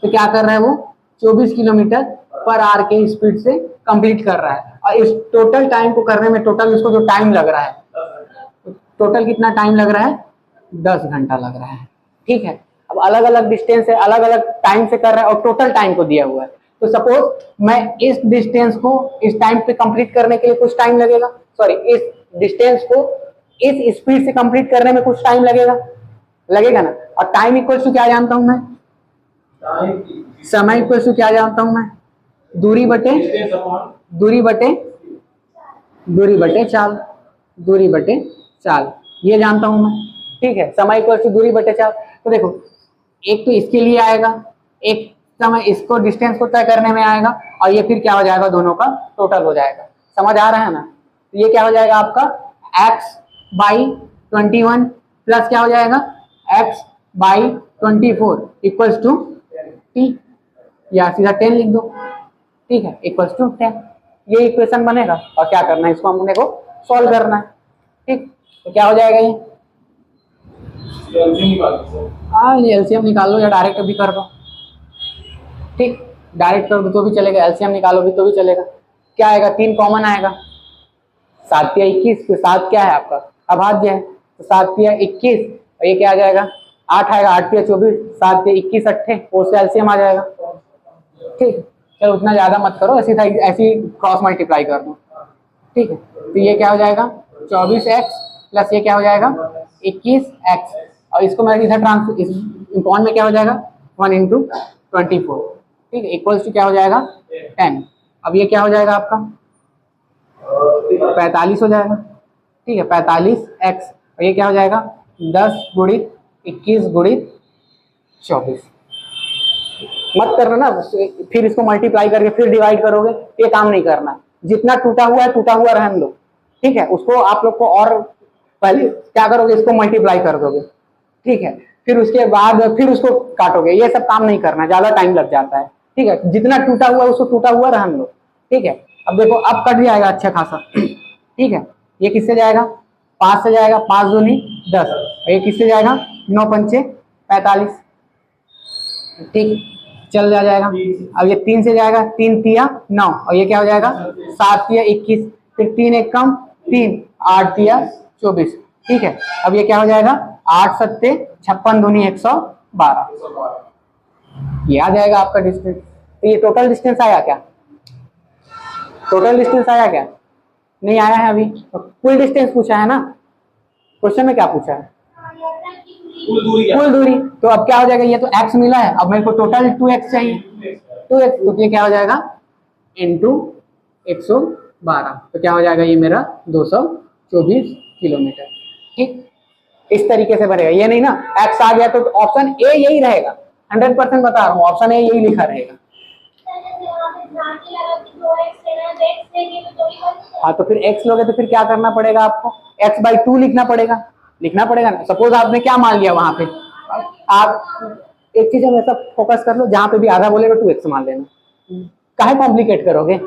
तो क्या कर रहा है वो, 24 किलोमीटर पर आवर के स्पीड से कंप्लीट कर रहा है। और इस टोटल टाइम को करने में टोटल उसको जो टाइम लग रहा है, टोटल कितना टाइम लग रहा है, 10 घंटा लग रहा है। ठीक है, अब अलग अलग डिस्टेंस है, अलग अलग टाइम से कर रहा है और टोटल टाइम को दिया हुआ है। तो सपोज मैं इस डिस्टेंस को इस टाइम पे कंप्लीट करने के लिए कुछ टाइम लगेगा, सॉरी इस डिस्टेंस को इस स्पीड से कंप्लीट करने में कुछ टाइम लगेगा ना। और टाइम इक्वल टू क्या जानता हूं मैं, समय इक्वल टू क्या जानता हूं मैं, दूरी बटे चाल, दूरी बटे चाल, ये जानता हूं मैं। ठीक है, समय इक्वल टू दूरी बटे चाल। तो देखो, एक तो इसके लिए आएगा, एक समय इसको डिस्टेंस को तय करने में आएगा, और ये फिर क्या हो जाएगा, दोनों का टोटल हो जाएगा। समझ आ रहा है ना। तो ये क्या हो जाएगा आपका, x/21 प्लस क्या हो जाएगा, x/24 इक्वल्स टू t, या सीधा 10 लिख दो। ठीक है, इक्वल्स टू 10, ये इक्वेशन बनेगा। और क्या करना है, इसको हमने को सॉल्व करना है। ठीक, तो क्या हो जाएगा ये, हाँ ये एलसीएम निकालो या डायरेक्ट भी कर दो। ठीक, डायरेक्ट कर दो तो भी चलेगा, एलसीएम निकालो भी तो भी चलेगा। क्या आएगा, 3 कॉमन आएगा, 7 या 21, तो 7 क्या है आपका अभाज्य है, तो 7 या 21, और ये क्या आ जाएगा, 8 आएगा, 8 या 24, 7 या 21 8, वो से एलसीएम आ जाएगा। ठीक, चलो उतना ज्यादा मत करो, ऐसी क्रॉस मल्टीप्लाई कर दो। ठीक है, तो ये क्या हो जाएगा, 24x प्लस ये क्या हो जाएगा, 21x, और इसको मैं इधर इस पॉइंट में क्या हो जाएगा, 1 × 24। ठीक है, इक्वल्स टू क्या हो जाएगा 10। अब ये क्या हो जाएगा आपका 45 हो जाएगा, ठीक है 45x, और ये क्या हो जाएगा 10 गुणित 21 गुणित 24। मत करना ना, फिर इसको मल्टीप्लाई करके फिर डिवाइड करोगे, ये काम नहीं करना। जितना टूटा हुआ है टूटा हुआ रहने दो, ठीक है। उसको आप लोग को और पहले क्या करोगे, इसको मल्टीप्लाई कर दोगे, ठीक है, फिर उसके बाद फिर उसको काटोगे। ये सब काम नहीं करना, ज्यादा टाइम लग जाता है, ठीक है। जितना टूटा हुआ है उसको टूटा हुआ रहने दो, ठीक है। अब देखो अब कट जाएगा अच्छा खासा, ठीक है। ये किससे जाएगा 5 से जाएगा, 5 दूनी 10, और ये किससे जाएगा 9 पंचे 45, ठीक, चल जाएगा। अब ये 3 से जाएगा, 3 तिया 9, और ये क्या हो जाएगा 7 तिया 21, फिर 3 एक कम 3, 8 तिया 24, ठीक है। अब ये क्या हो जाएगा 8 सत्ते 56 दूनी 112, ये आ जाएगा आपका डिस्टेंस। तो ये टोटल डिस्टेंस आया क्या, टोटल डिस्टेंस आया क्या, नहीं आया है अभी, तो कुल डिस्टेंस पूछा है ना, क्वेश्चन में क्या पूछा है कुल दूरी। तो अब क्या हो जाएगा, ये तो x मिला है, अब मेरे को टोटल 2x चाहिए, 2x, तो ये क्या हो जाएगा इंटू 112, तो क्या हो जाएगा ये मेरा 224 किलोमीटर, ठीक। इस तरीके से बनेगा, ये नहीं ना x आ गया तो ऑप्शन ए यही रहेगा, 100% बता रहा हूँ, ऑप्शन ए यही लिखा रहेगा। हाँ तो फिर x लोगे तो फिर क्या करना पड़ेगा आपको, x/2 लिखना पड़ेगा ना। सपोज आपने क्या मान लिया वहां पे, आप एक चीज में सब फोकस कर लो, जहां पे भी आधा बोलेगा 2x मान लेना, काहे कॉम्प्लिकेट करोगे,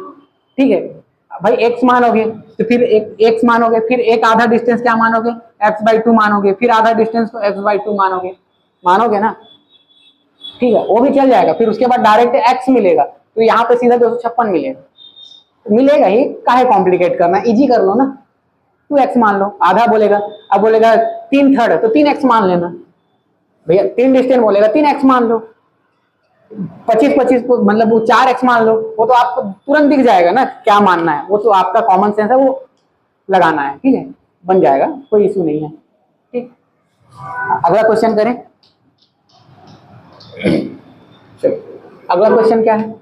ठीक है भाई। x मानोगे तो फिर x मानोगे, फिर एक आधा डिस्टेंस क्या मानोगे x/2 मानोगे, फिर आधा डिस्टेंस को x/2 मानोगे ना, ठीक है, वो भी चल जाएगा। फिर उसके बाद डायरेक्ट x मिलेगा, तो यहाँ पे सीधा 256 मिलेगा ही, काहे कॉम्प्लिकेट करना, इजी कर लो ना, 2x मान लो, आधा बोलेगा, अब बोलेगा 3/3 तो 3x मान लेना भैया, 3 डिस्टेंस बोलेगा 3x मान लो, 25 को मतलब वो 4x मान लो, वो तो आपको तुरंत दिख जाएगा ना क्या मानना है, वो तो आपका कॉमन सेंस है, वो लगाना है, ठीक है, बन जाएगा, कोई इशू नहीं है, ठीक। अगला क्वेश्चन करें, चलो अगला क्वेश्चन क्या है,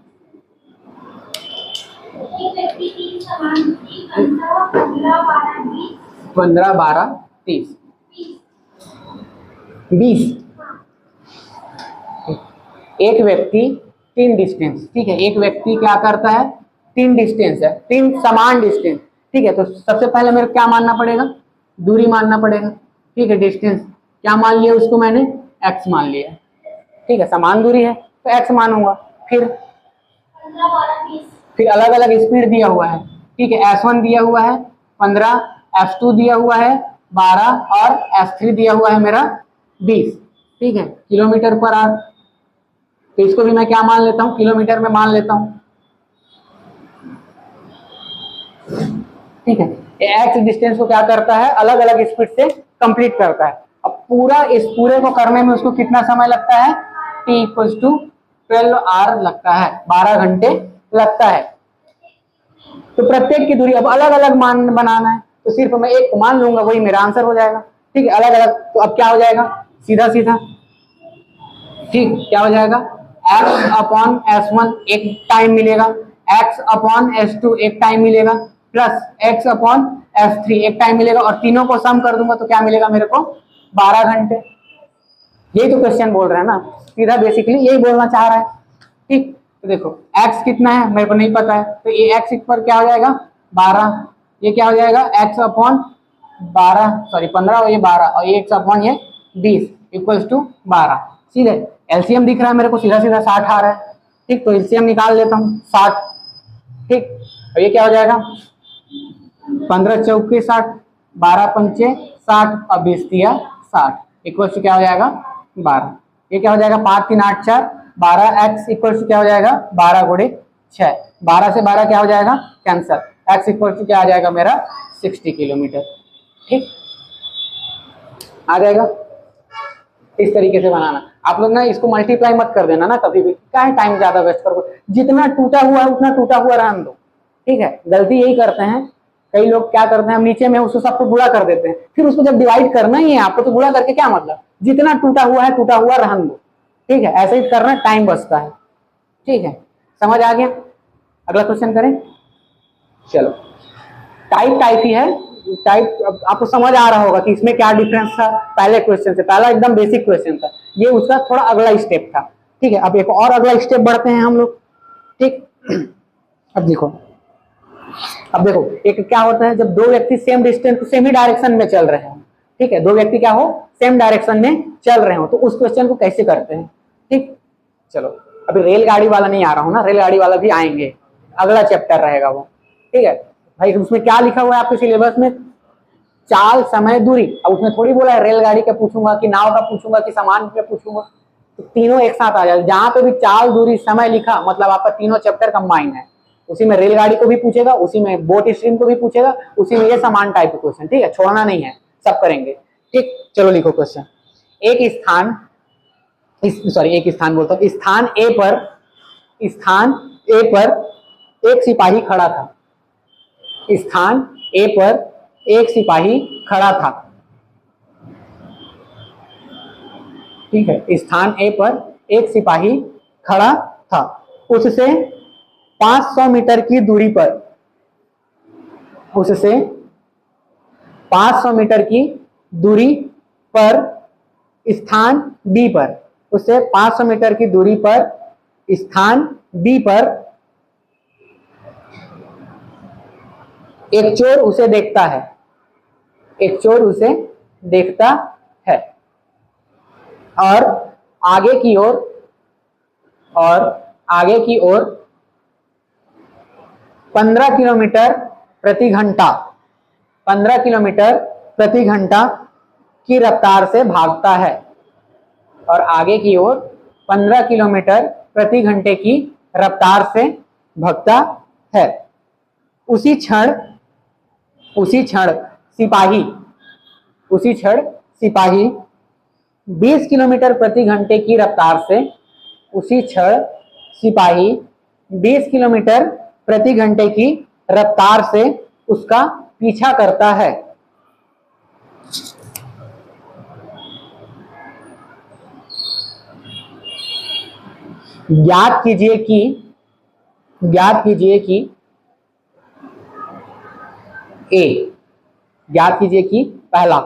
15 12 30 20, एक व्यक्ति 3 डिस्टेंस, ठीक है, एक व्यक्ति क्या करता है 3 डिस्टेंस है, 3 समान डिस्टेंस, ठीक है। तो सबसे पहले मेरे को क्या मानना पड़ेगा, दूरी मानना पड़ेगा, ठीक है। डिस्टेंस क्या मान लिया उसको मैंने, x मान लिया, ठीक है, समान दूरी है तो x मानूंगा। फिर अलग अलग स्पीड दिया हुआ है, ठीक है, s1 दिया हुआ है 15, s2 दिया हुआ है 12, और s3 दिया हुआ है मेरा 20, ठीक है, किलोमीटर पर आवर। तो इसको भी मैं क्या मान लेता हूँ, किलोमीटर में मान लेता हूँ, ठीक है। x डिस्टेंस को क्या करता है, अलग अलग स्पीड से कंप्लीट करता है। अब पूरा इस पूरे को करने में उसको कितना समय लगता है, t = 12 आवर लगता है, 12 घंटे लगता है। तो प्रत्येक की दूरी अब अलग अलग मान बनाना है, तो सिर्फ मैं एक को मान लूंगा, वही मेरा आंसर हो जाएगा, ठीक है। अलग अलग तो अब क्या हो जाएगा, सीधा सीधा, ठीक, क्या हो जाएगा x/s1 एक टाइम मिलेगा, x/s2 एक टाइम मिलेगा, प्लस x/s3 एक टाइम मिलेगा, और तीनों को सम कर दूंगा तो क्या मिलेगा मेरे को 12 घंटे। यही तो क्वेश्चन बोल रहा है ना, सीधा बेसिकली यही बोलना चाह रहा है, ठीक। तो देखो x कितना है मेरे को नहीं पता है, तो ये x पर क्या हो जाएगा 12, ये क्या हो जाएगा x/12 सॉरी 15, और ये 12, और ये x/20 = 12। सीधे एलसीएम दिख रहा है मेरे को, सीधा सीधा 60 आ रहा है, ठीक। तो एलसीएम निकाल लेता हूँ 60, ठीक। और ये क्या हो जाएगा 15 चौके 60, 12 पंचे 60, और 20 तिया 60 = क्या हो जाएगा 12। ये क्या हो जाएगा 5 3 8 4, 12x = क्या हो जाएगा 12 गुणित 6, 12 से 12 क्या हो जाएगा कैंसर, x = क्या आ जाएगा मेरा 60 किलोमीटर, ठीक, आ जाएगा। इस तरीके से बनाना, आप लोग ना इसको मल्टीप्लाई मत कर देना ना कभी भी, क्या है टाइम ज्यादा वेस्ट करो, जितना टूटा हुआ है उतना टूटा हुआ रहने दो, ठीक है। गलती यही करते हैं कई लोग, क्या करते हैं हम नीचे में उसको सबको बुरा कर देते हैं, फिर उसको जब डिवाइड करना ही है आपको तो बुरा करके क्या मतलब, जितना टूटा हुआ है टूटा हुआ रहने दो, ठीक है। ऐसे ही करना, टाइम बचता है, ठीक है, समझ आ गया। अगला क्वेश्चन करें, चलो। टाइप ही है, टाइप आपको समझ आ रहा होगा कि इसमें क्या डिफरेंस था पहले क्वेश्चन से। पहला एकदम बेसिक क्वेश्चन था, ये उसका थोड़ा अगला स्टेप था। ठीक है, अब एक और अगला स्टेप बढ़ते हैं हम लोग। ठीक, अब देखो एक क्या होता है जब दो व्यक्ति सेम डिस्टेंस सेम ही डायरेक्शन में चल रहे हैं। ठीक है, दो व्यक्ति क्या हो, सेम डायरेक्शन में चल रहे हो, तो उस क्वेश्चन को कैसे करते हैं। ठीक, चलो अभी रेलगाड़ी वाला नहीं आ रहा हूं ना, रेलगाड़ी वाला भी आएंगे, अगला चैप्टर रहेगा वो। ठीक है भाई, उसमें क्या लिखा हुआ है आपके सिलेबस में, चाल, समय, दूरी। अब उसमें थोड़ी बोला है रेलगाड़ी का पूछूंगा कि नाव का पूछूंगा कि सामान का पूछूंगा, तो तीनों एक साथ आ जाए। जहां पे भी चाल, दूरी, समय लिखा मतलब आपका तीनों चैप्टर कंबाइन है। उसी में रेलगाड़ी को भी पूछेगा, उसी में बोट स्ट्रीम को भी पूछेगा, उसी में ये समान टाइप के क्वेश्चन। ठीक है, छोड़ना नहीं है, सब करेंगे। ठीक, चलो लिखो क्वेश्चन। एक स्थान बोलता हूं, स्थान ए पर एक सिपाही खड़ा था। स्थान ए पर एक सिपाही खड़ा था। ठीक है, स्थान ए पर एक सिपाही खड़ा था। उससे 500 मीटर की दूरी पर, उससे 500 मीटर की दूरी पर स्थान बी पर, उससे 500 मीटर की दूरी पर स्थान बी पर एक चोर उसे देखता है। एक चोर उसे देखता है और आगे की ओर 15 किलोमीटर प्रति घंटा की रफ्तार से भागता है। और आगे की ओर 15 किलोमीटर प्रति घंटे की रफ्तार से भागता है। उसी क्षण सिपाही 20 किलोमीटर प्रति घंटे की रफ्तार से, उसी क्षण सिपाही 20 किलोमीटर प्रति घंटे की रफ्तार से उसका पीछा करता है। ज्ञात कीजिए कि पहला,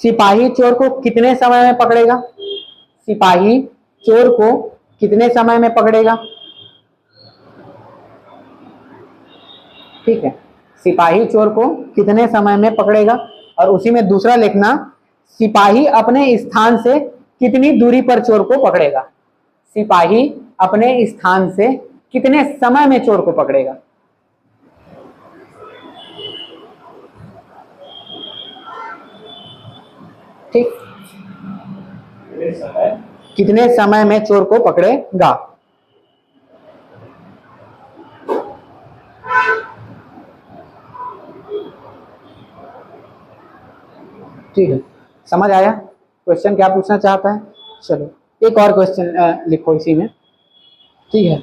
सिपाही चोर को कितने समय में पकड़ेगा। सिपाही चोर को कितने समय में पकड़ेगा। ठीक है, सिपाही चोर को कितने समय में पकड़ेगा। और उसी में दूसरा लिखना, सिपाही अपने स्थान से कितनी दूरी पर चोर को पकड़ेगा। सिपाही अपने स्थान से कितने समय में चोर को पकड़ेगा। ठीक, कितने समय में चोर को पकड़ेगा। ठीक है, समझ आया क्वेश्चन क्या पूछना चाहता है। चलो एक और क्वेश्चन लिखो इसी में। ठीक है,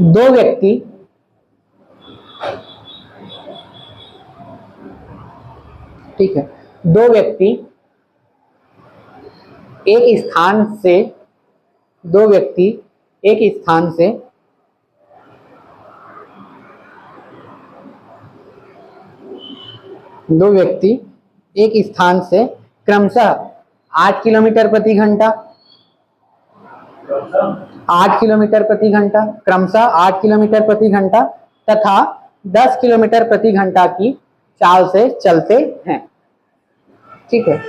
दो व्यक्ति एक स्थान से क्रमशः 8 किलोमीटर प्रति घंटा, क्रमशः 8 किलोमीटर प्रति घंटा तथा 10 किलोमीटर प्रति घंटा की चाल से चलते हैं। ठीक है,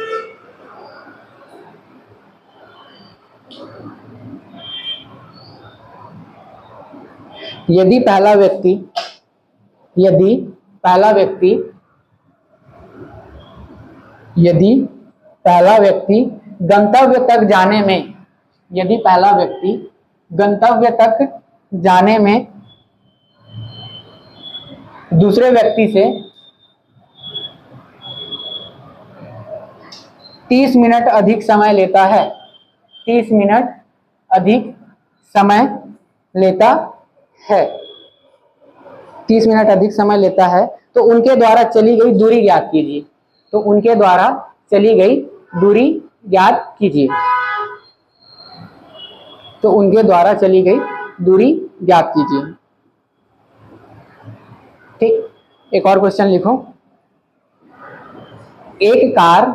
यदि पहला व्यक्ति गंतव्य तक जाने में दूसरे व्यक्ति से 30 मिनट अधिक समय लेता है, 30 मिनट अधिक समय लेता है, तो उनके द्वारा चली गई दूरी ज्ञात कीजिए। तो उनके द्वारा चली गई दूरी ज्ञात कीजिए। ठीक, एक और क्वेश्चन लिखो। एक कार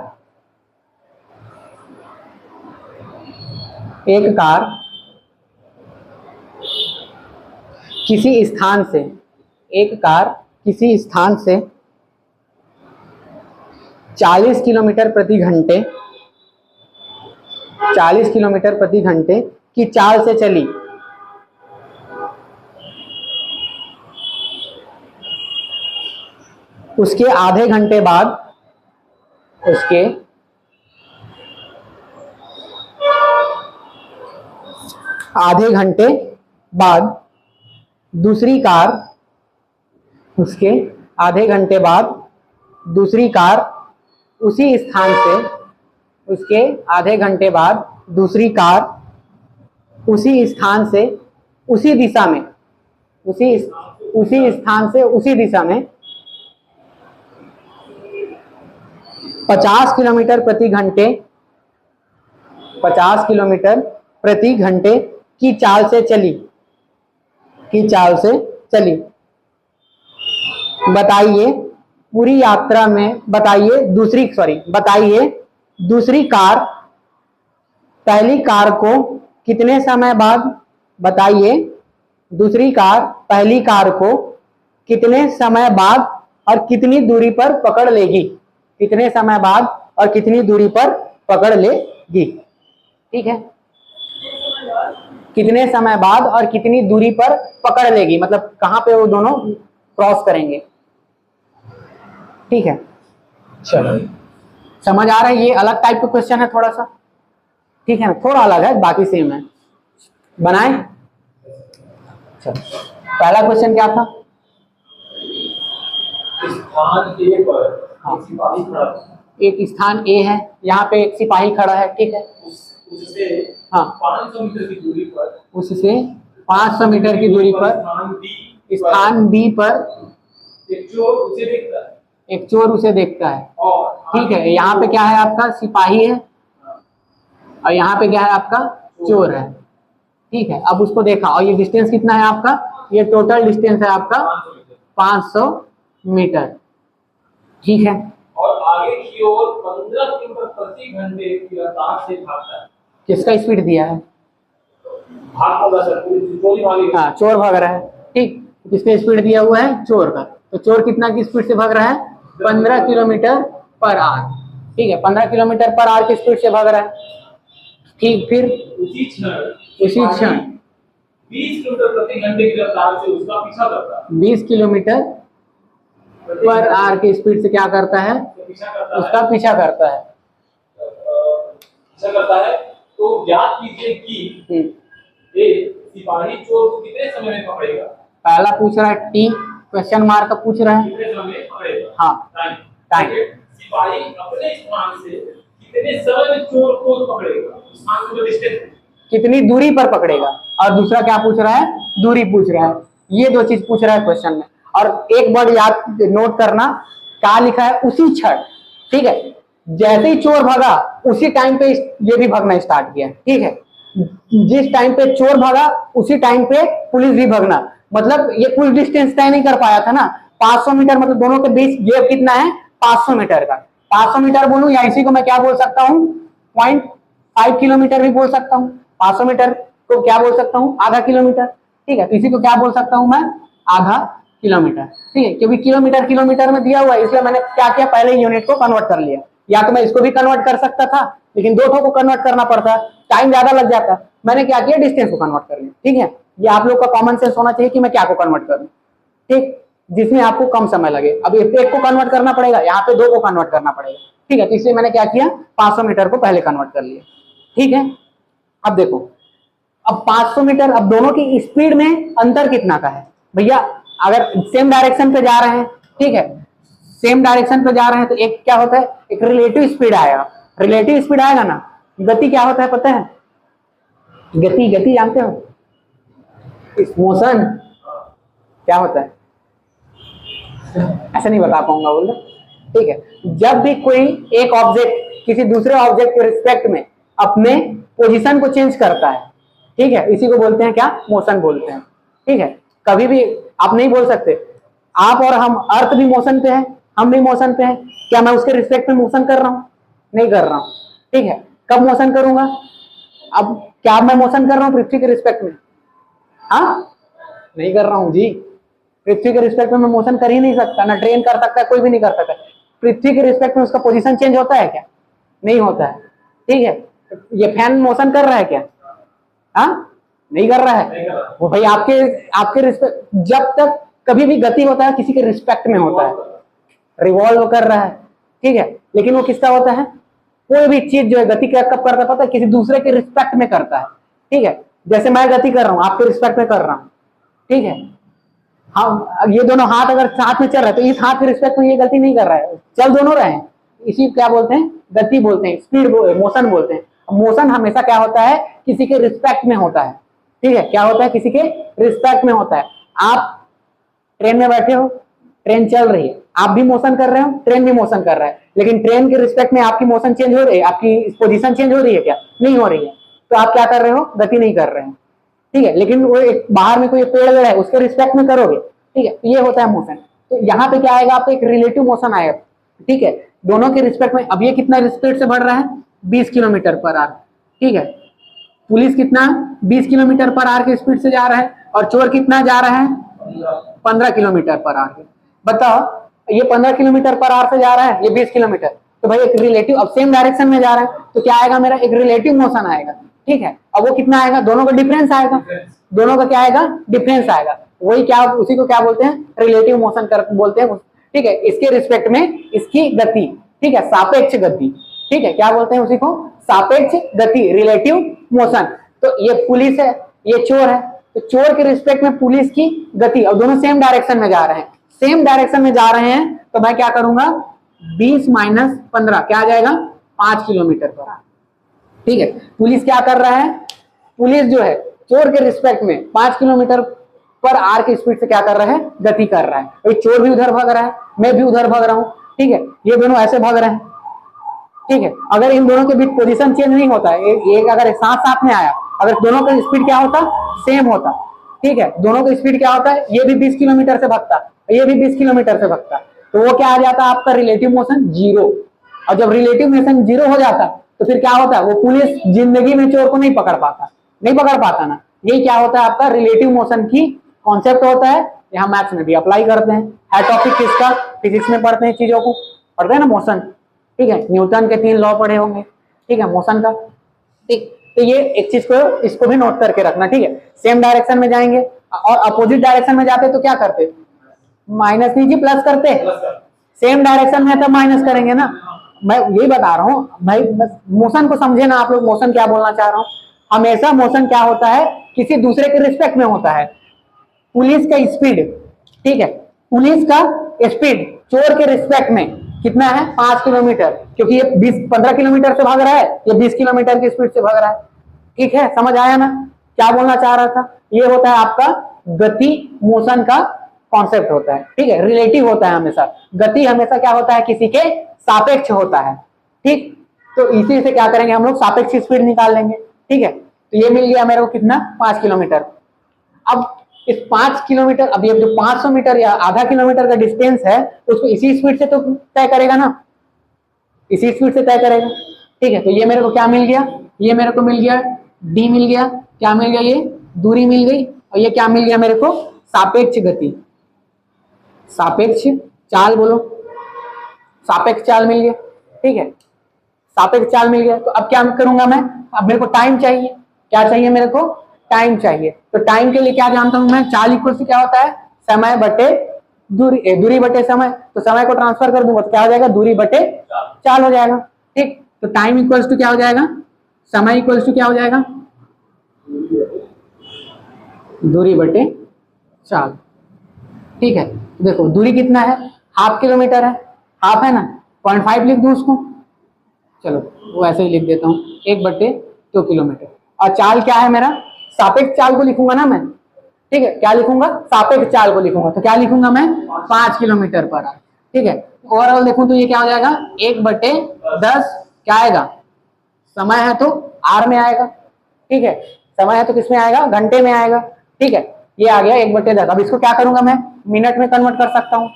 किसी स्थान से 40 किलोमीटर प्रति घंटे की चाल से चली। उसके आधे घंटे बाद दूसरी कार उसी स्थान से उसी दिशा में 50 किलोमीटर प्रति घंटे की चाल से चली। बताइए पूरी यात्रा में दूसरी कार पहली कार को कितने समय बाद और कितनी दूरी पर पकड़ लेगी। ठीक है, कितने समय बाद और कितनी दूरी पर पकड़ लेगी, मतलब कहां पे वो दोनों क्रॉस करेंगे। ठीक है, चलो समझ आ रहा है। ये अलग टाइप का क्वेश्चन है थोड़ा सा, ठीक है ना, थोड़ा अलग है, बाकी सेम है। बनाए। चलो पहला क्वेश्चन क्या था? स्थान ए पर एक सिपाही खड़ा है। एक स्थान ए है, यहाँ पे एक सिपाही खड़ा है। ठीक है, उससे हाँ 500 मीटर की दूरी पर स्थान बी पर एक चोर उसे देखता है। और ठीक है, यहाँ पे क्या है आपका सिपाही है और यहाँ पे क्या है आपका चोर है। ठीक है, अब उसको देखा और ये डिस्टेंस कितना है आपका, ये टोटल डिस्टेंस है आपका 500 मीटर। ठीक है, और आगे की ओर 15 किलोमीटर प्रति घंटे की रफ्तार से भागता है। किसका स्पीड दिया है? चोर भाग रहा है। ठीक, किसने स्पीड दिया हुआ है? चोर का। तो चोर कितना की स्पीड से भाग रहा है? 15 किलोमीटर पर आवर। ठीक है, 15 किलोमीटर पर आवर की स्पीड से भाग रहा है। ठीक, फिर उसी क्षण 20 किलोमीटर प्रति घंटे की रफ्तार से उसका पीछा करता है। 20 किलोमीटर पर आवर की स्पीड से क्या करता है? उसका पीछा करता है। तो ज्ञात कीजिए कि सिपाही चोर को कितने समय में पकड़ेगा। पहला पूछ रहा है टी, क्वेश्चन मार्क का पूछ रहा है कितने समय में पकड़ेगा। हाँ, टाइम। सिपाही अपने स्थान से कितने समय में चोर को पकड़ेगा, स्थान से डिस्टेंस कितनी दूरी पर पकड़ेगा। और दूसरा क्या पूछ रहा है? दूरी पूछ रहा है। ये दो चीज पूछ रहा है क्वेश्चन में। और एक वर्ड याद नोट करना, क्या लिखा है? उसी क्षण। ठीक है, जैसे ही चोर भागा उसी टाइम पे ये भी भागना स्टार्ट किया। ठीक है, जिस टाइम पे चोर भागा उसी टाइम पे पुलिस भी भागना। मतलब ये कुछ डिस्टेंस तय नहीं कर पाया था ना, 500 मीटर, मतलब दोनों के बीच गैप कितना है? 500 मीटर का। 500 मीटर बोलूं या इसी को मैं क्या बोल सकता हूँ? 0.5 किलोमीटर भी बोल सकता हूँ। 500 मीटर को क्या बोल सकता हूँ? आधा किलोमीटर। ठीक है, तो इसी को क्या बोल सकता हूँ मैं? आधा किलोमीटर। ठीक है, क्योंकि किलोमीटर में दिया हुआ है, इसलिए मैंने क्या किया? पहले यूनिट को कन्वर्ट कर लिया। या तो मैं इसको भी कन्वर्ट कर सकता था, लेकिन दो ठो को कन्वर्ट करना पड़ता, टाइम ज्यादा लग जाता। मैंने क्या किया? डिस्टेंस को कन्वर्ट कर लिया। ठीक है, ये आप लोग का कॉमन सेंस होना चाहिए कि मैं क्या को कन्वर्ट करूं। ठीक, जिसमें आपको कम समय लगे। अब एक को कन्वर्ट करना पड़ेगा, यहाँ पे दो को कन्वर्ट करना पड़ेगा। ठीक है, तो इसलिए मैंने क्या किया? 500 मीटर को पहले कन्वर्ट कर लिया। ठीक है, अब देखो, अब 500 मीटर, अब दोनों की स्पीड में अंतर कितना का है भैया? अगर सेम डायरेक्शन पे जा रहे हैं, ठीक है, सेम डायरेक्शन पे जा रहे हैं, तो एक क्या होता है? एक रिलेटिव स्पीड आएगा। रिलेटिव स्पीड आएगा ना। गति क्या होता है पता है? गति जानते हो? मोशन क्या होता है? ऐसा नहीं बता पाऊंगा, बोल। ठीक है, जब भी कोई एक ऑब्जेक्ट किसी दूसरे ऑब्जेक्ट के रिस्पेक्ट में अपने पोजीशन को चेंज करता है, ठीक है, इसी को बोलते हैं क्या, मोशन बोलते हैं। ठीक है, कभी भी आप नहीं बोल सकते आप और हम, अर्थ भी मोशन पे है, हम भी मोशन पे हैं, क्या मैं उसके रिस्पेक्ट में मोशन कर रहा हूं, नहीं कर रहा हूं। ठीक है, कब मोशन करूंगा, अब क्या मैं मोशन कर रहा हूं पृथ्वी के रिस्पेक्ट में, हाँ नहीं कर रहा हूं जी, पृथ्वी के रिस्पेक्ट में मैं मोशन कर ही नहीं सकता, ना ट्रेन कर सकता, कोई भी नहीं कर सकता। पृथ्वी के रिस्पेक्ट में उसका पोजीशन चेंज होता है क्या, नहीं होता है। ठीक है, ये फैन मोशन कर रहा है क्या, हाँ नहीं कर रहा है, वो भाई आपके आपके रिस्पेक्ट, जब तक कभी भी गति होता है किसी के रिस्पेक्ट में होता है, रिवॉल्व कर रहा है। ठीक है, लेकिन वो किसका होता है, कोई भी चीज जो है गति क्या कब करता है पता है, किसी दूसरे के रिस्पेक्ट में करता है। ठीक है, जैसे मैं गति कर रहा हूं आपके रिस्पेक्ट में कर रहा हूं। ठीक है, हाँ ये दोनों हाथ अगर साथ में चल रहे हैं तो इस हाथ के रिस्पेक्ट में ये गति नहीं कर रहा है, चल दोनों रहे हैं, इसी क्या बोलते हैं, गति बोलते हैं, स्पीड मोशन बोलते हैं। मोशन हमेशा क्या होता है, किसी के रिस्पेक्ट में होता है। ठीक है, क्या होता है, किसी के रिस्पेक्ट में होता है। आप ट्रेन में बैठे हो, ट्रेन चल रही है, आप भी मोशन कर रहे हो, ट्रेन भी मोशन कर रहा है, लेकिन ट्रेन के रिस्पेक्ट में आपकी मोशन चेंज हो रही है, आपकी पोजीशन चेंज हो रही है क्या, नहीं हो रही है, तो आप क्या कर रहे हो, गति नहीं कर रहे हैं। ठीक है, लेकिन वो एक बाहर में कोई पेड़ है उसके रिस्पेक्ट में करोगे। ठीक है, तो ये होता है मोशन। तो यहाँ पे क्या आएगा, आपको एक रिलेटिव मोशन आएगा। ठीक है, दोनों के रिस्पेक्ट में। अब ये कितना स्पीड से बढ़ रहा है, 20 किलोमीटर पर आवर। ठीक है, पुलिस कितना 20 किलोमीटर पर आवर की स्पीड से जा रहा है, और चोर कितना जा रहा है, 15 किलोमीटर पर आवर। बताओ, ये 15 किलोमीटर पर आवर से जा रहा है, ये 20 किलोमीटर, तो भाई एक रिलेटिव, अब सेम डायरेक्शन में जा रहा है तो क्या आएगा, मेरा एक रिलेटिव मोशन आएगा। ठीक है, अब वो कितना आएगा, दोनों का डिफरेंस आएगा, दोनों का क्या आएगा, डिफरेंस आएगा, वही क्या, उसी को क्या बोलते हैं, रिलेटिव मोशन कर बोलते हैं। ठीक है, इसके रिस्पेक्ट में इसकी गति, ठीक है, सापेक्ष गति। ठीक है, क्या बोलते हैं उसी को, सापेक्ष गति, रिलेटिव मोशन। तो ये पुलिस है, ये चोर है, तो चोर के रिस्पेक्ट में पुलिस की गति, और दोनों सेम डायरेक्शन में जा रहे हैं, सेम डायरेक्शन में जा रहे हैं, तो मैं क्या करूंगा, 20 माइनस 15 क्या आ जाएगा, 5 किलोमीटर पर आवर। ठीक है, पुलिस क्या कर रहा है, पुलिस जो है चोर के रिस्पेक्ट में 5 किलोमीटर पर आवर की स्पीड से क्या कर रहा है, गति कर रहा है। भाई चोर भी उधर भाग रहा है, मैं भी उधर भाग रहा हूं। ठीक है, ये दोनों ऐसे भाग रहे हैं। ठीक है, अगर इन दोनों के बीच पोजीशन चेंज नहीं होता है, एक अगर साथ साथ में आया, अगर दोनों का स्पीड क्या होता, सेम होता। ठीक है, दोनों का स्पीड क्या होता है, ये भी 20 किलोमीटर से भागता, ये भी 20 किलोमीटर से भागता, तो वो क्या आ जाता है, आपका रिलेटिव मोशन 0। और जब रिलेटिव मोशन 0 हो जाता तो फिर क्या होता है, वो पुलिस जिंदगी में चोर को नहीं पकड़ पाता, नहीं पकड़ पाता ना। यही क्या होता है, आपका रिलेटिव मोशन की कॉन्सेप्ट होता है, यहाँ मैथ्स में भी अप्लाई करते हैं। है टॉपिक किसका, फिजिक्स में पढ़ते हैं, चीजों को पढ़ते हैं ना, मोशन। ठीक है, न्यूटन के 3 लॉ पढ़े होंगे, ठीक है, मोशन का। ठीक, तो ये एक चीज को, इसको भी नोट करके रखना। ठीक है, सेम डायरेक्शन में जाएंगे और अपोजिट डायरेक्शन में जाते तो क्या करते, माइनस कीजिए, प्लस करते, सेम डायरेक्शन में तो माइनस करेंगे ना। मैं यही बता रहा हूँ भाई, मोशन को समझे ना आप लोग, मोशन क्या बोलना चाह रहा हूँ। हमेशा मोशन क्या होता है, किसी दूसरे के रिस्पेक्ट में होता है। पुलिस का स्पीड, ठीक है, पुलिस का स्पीड चोर के रिस्पेक्ट में कितना है, 5 किलोमीटर, क्योंकि ये 15 किलोमीटर से भाग रहा है, ये 20 किलोमीटर की स्पीड से भाग रहा है। ठीक है, समझ आया ना क्या बोलना चाह रहा था। ये होता है आपका गति मोशन का कॉन्सेप्ट होता है। ठीक है, रिलेटिव होता है हमेशा, गति हमेशा क्या होता है, किसी के सापेक्ष होता है। ठीक, तो इसी से क्या करेंगे हम लोग, सापेक्ष स्पीड निकाल लेंगे। ठीक है, तो ये मिल गया मेरे को कितना, 5 किलोमीटर। अब इस 5 किलोमीटर, अब ये जो 500 मीटर या आधा किलोमीटर का डिस्टेंस है, उसको इसी स्पीड से तो तय करेगा ना, इसी स्पीड से तय करेगा। ठीक है, तो ये मेरे को क्या मिल गया, ये मेरे को मिल गया डी मिल गया, क्या मिल गया, ये दूरी मिल गई, और ये क्या मिल गया मेरे को, सापेक्ष गति, सापेक्ष चाल बोलो, सापेक्ष चाल मिल गया। ठीक है, सापेक्ष चाल मिल गया। तो अब क्या करूंगा मैं, अब मेरे को टाइम चाहिए, क्या चाहिए मेरे को, टाइम चाहिए। तो टाइम के लिए क्या जानता हूं मैं, चाल इक्वल से क्या होता है, समय बटे दूरी, दूरी बटे समय। तो समय को ट्रांसफर कर दूंगा तो क्या हो जाएगा, दूरी बटे चाल हो जाएगा। ठीक, तो टाइम इक्वल्स टू क्या हो जाएगा, समय इक्वल्स टू क्या हो जाएगा, दूरी बटे चाल। ठीक है, देखो दूरी कितना है, ½ किलोमीटर है, हाफ है ना, 0.5 लिख दूं उसको, चलो वो ऐसे ही लिख देता हूँ, 1/2 किलोमीटर। और चाल क्या है मेरा, सापेक्ष चाल को लिखूंगा ना मैं। ठीक है, क्या लिखूंगा, सापेक्ष चाल को लिखूंगा, तो क्या लिखूंगा मैं, 5 किलोमीटर पर आवर। ठीक है, ओवरऑल देखूं तो ये क्या हो जाएगा, 1/10 क्या आएगा, समय है तो आर में आएगा। ठीक है, समय है तो किसमें आएगा, घंटे में आएगा। ठीक है, ये आ गया 1/10। अब इसको क्या करूंगा मैं, मिनट में कन्वर्ट कर सकता हूँ।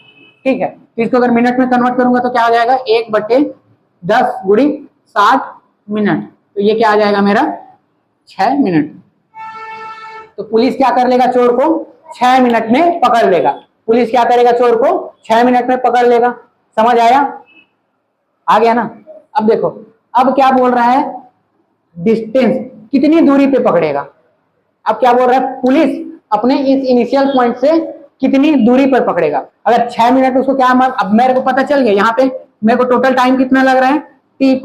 ठीक है, तो इसको अगर मिनट में कन्वर्ट करूंगा तो क्या हो जाएगा, 1/10 गुणी 60 मिनट, तो ये क्या आ जाएगा मेरा 6 मिनट। तो पुलिस क्या कर लेगा, चोर को 6 मिनट में पकड़ लेगा। पुलिस क्या करेगा, चोर को 6 मिनट में पकड़ लेगा। समझ आया, आ गया ना। अब देखो, अब क्या बोल रहा है, डिस्टेंस, कितनी दूरी पे पकड़ेगा। अब क्या बोल रहा है, पुलिस अपने इस इनिशियल पॉइंट से कितनी दूरी पर पकड़ेगा। अगर 6 मिनट उसको क्या, अब मेरे को पता चल गया, यहाँ पे मेरे को टोटल टाइम कितना लग रहा है, t =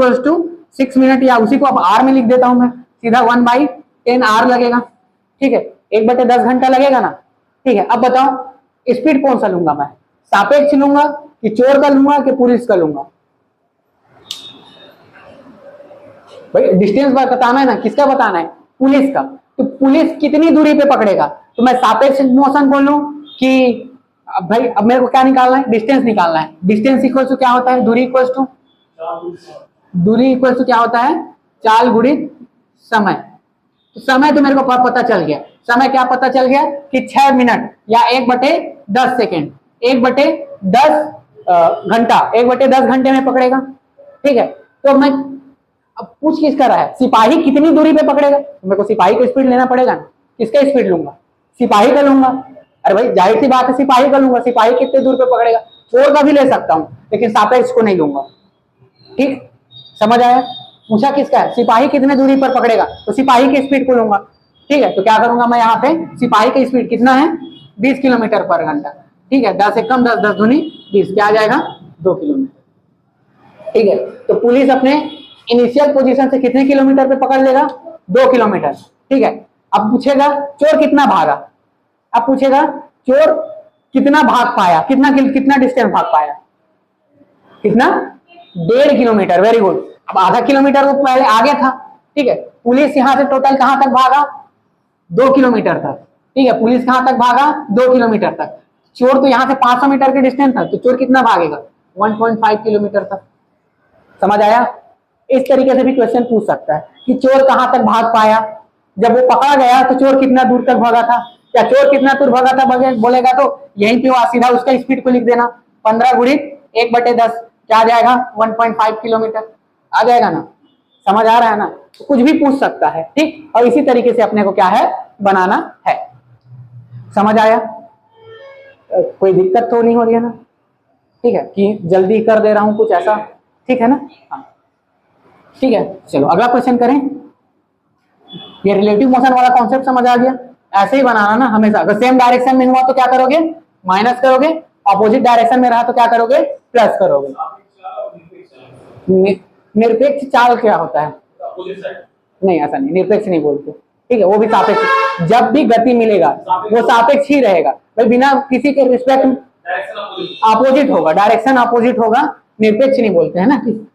6 मिनट, या उसी को अब r में लिख देता हूं मैं, सीधा 1/10 r लगेगा। ठीक है, 1/10 घंटा लगेगा ना। ठीक है, अब बताओ स्पीड कौन सा लूंगा मैं, सापेक्ष लूंगा कि चोर का लूंगा कि पुलिस का लूंगा। भाई डिस्टेंस बताना है ना, किसका बताना है, पुलिस का। तो पुलिस कितनी दूरी पे पकड़ेगा, तो मैं सापेक्ष मोशन को लूं कि भाई अब मेरे को क्या निकालना है, डिस्टेंस निकालना है। डिस्टेंस इक्वल टू क्या होता है, दूरी इक्वल टू क्या होता है, चाल गुणित समय। तो समय तो मेरे को पता चल गया, समय क्या पता चल गया कि 6 मिनट या 1/10 सेकेंड, 1/10 घंटा, 1/10 घंटे में पकड़ेगा। ठीक है, तो मैं अब पूछ किसका रहा है, सिपाही कितनी दूरी पे पकड़ेगा, तो मेरे को सिपाही को स्पीड लेना पड़ेगा ना। किसका स्पीड लूंगा, सिपाही का लूंगा। अरे भाई जाहिर सी बात है सिपाही का लूंगा, सिपाही कितने दूर पे पकड़ेगा। चोर का भी ले सकता हूं लेकिन सापेक्ष को नहीं लूंगा। ठीक, समझ आया। पूछा किसका है, सिपाही कितने दूरी पर पकड़ेगा, तो सिपाही की स्पीड को लूंगा। ठीक है, तो क्या करूंगा मैं, यहाँ पे सिपाही की स्पीड कितना है, 20 किलोमीटर पर घंटा। ठीक है, 10 से कम 10, 10 दूनी 20, क्या आ जाएगा 2 किलोमीटर। ठीक है, तो पुलिस अपने इनिशियल पोजीशन से कितने किलोमीटर पे पकड़ लेगा, 2 किलोमीटर। ठीक है, अब पूछेगा चोर कितना भागा, अब पूछेगा चोर कितना भाग पाया, कितना डिस्टेंस भाग पाया, कितना 1.5 किलोमीटर। Very good. अब आधा किलोमीटर वो पहले आगे था। ठीक है, पुलिस यहां से टोटल कहां तक भागा, 2 किलोमीटर तक। ठीक है, पुलिस कहां तक भागा, 2 किलोमीटर तक। चोर तो यहां से 500 मीटर के डिस्टेंस था, तो चोर कितना भागेगा, 1.5 किलोमीटर तक। समझ आया। इस तरीके से भी क्वेश्चन पूछ सकता है कि चोर कहां तक भाग पाया, जब वो पकड़ा गया तो चोर कितना दूर तक भागा था, या चोर कितना दूर भागा था बोलेगा तो यहीं पे सीधा उसका स्पीड को लिख देना, 15 गुणित 1/10, क्या आ जाएगा 1.5 किलोमीटर आ जाएगा ना। समझ आ रहा है ना, तो कुछ भी पूछ सकता है। ठीक, और इसी तरीके से अपने को क्या है, बनाना है। समझ आया, कोई दिक्कत तो नहीं हो रही है ना। ठीक है, कि जल्दी कर दे रहा हूं कुछ ऐसा, ठीक है ना। हाँ ठीक है, चलो अगला क्वेश्चन करें। ये रिलेटिव मोशन वाला कॉन्सेप्ट समझ आ गया। ऐसे ही बनाना ना हमेशा, अगर सेम डायरेक्शन में हुआ तो क्या करोगे, माइनस करोगे, अपोजिट डायरेक्शन में रहा तो क्या करोगे, प्लस करोगे। निरपेक्ष चाल क्या होता है, नहीं ऐसा नहीं, निरपेक्ष नहीं बोलते। ठीक है, वो भी सापेक्ष, जब भी गति मिलेगा वो सापेक्ष ही रहेगा भाई, बिना किसी के रिस्पेक्ट, अपोजिट होगा, डायरेक्शन अपोजिट होगा, निरपेक्ष नहीं बोलते हैं ना। ठीक,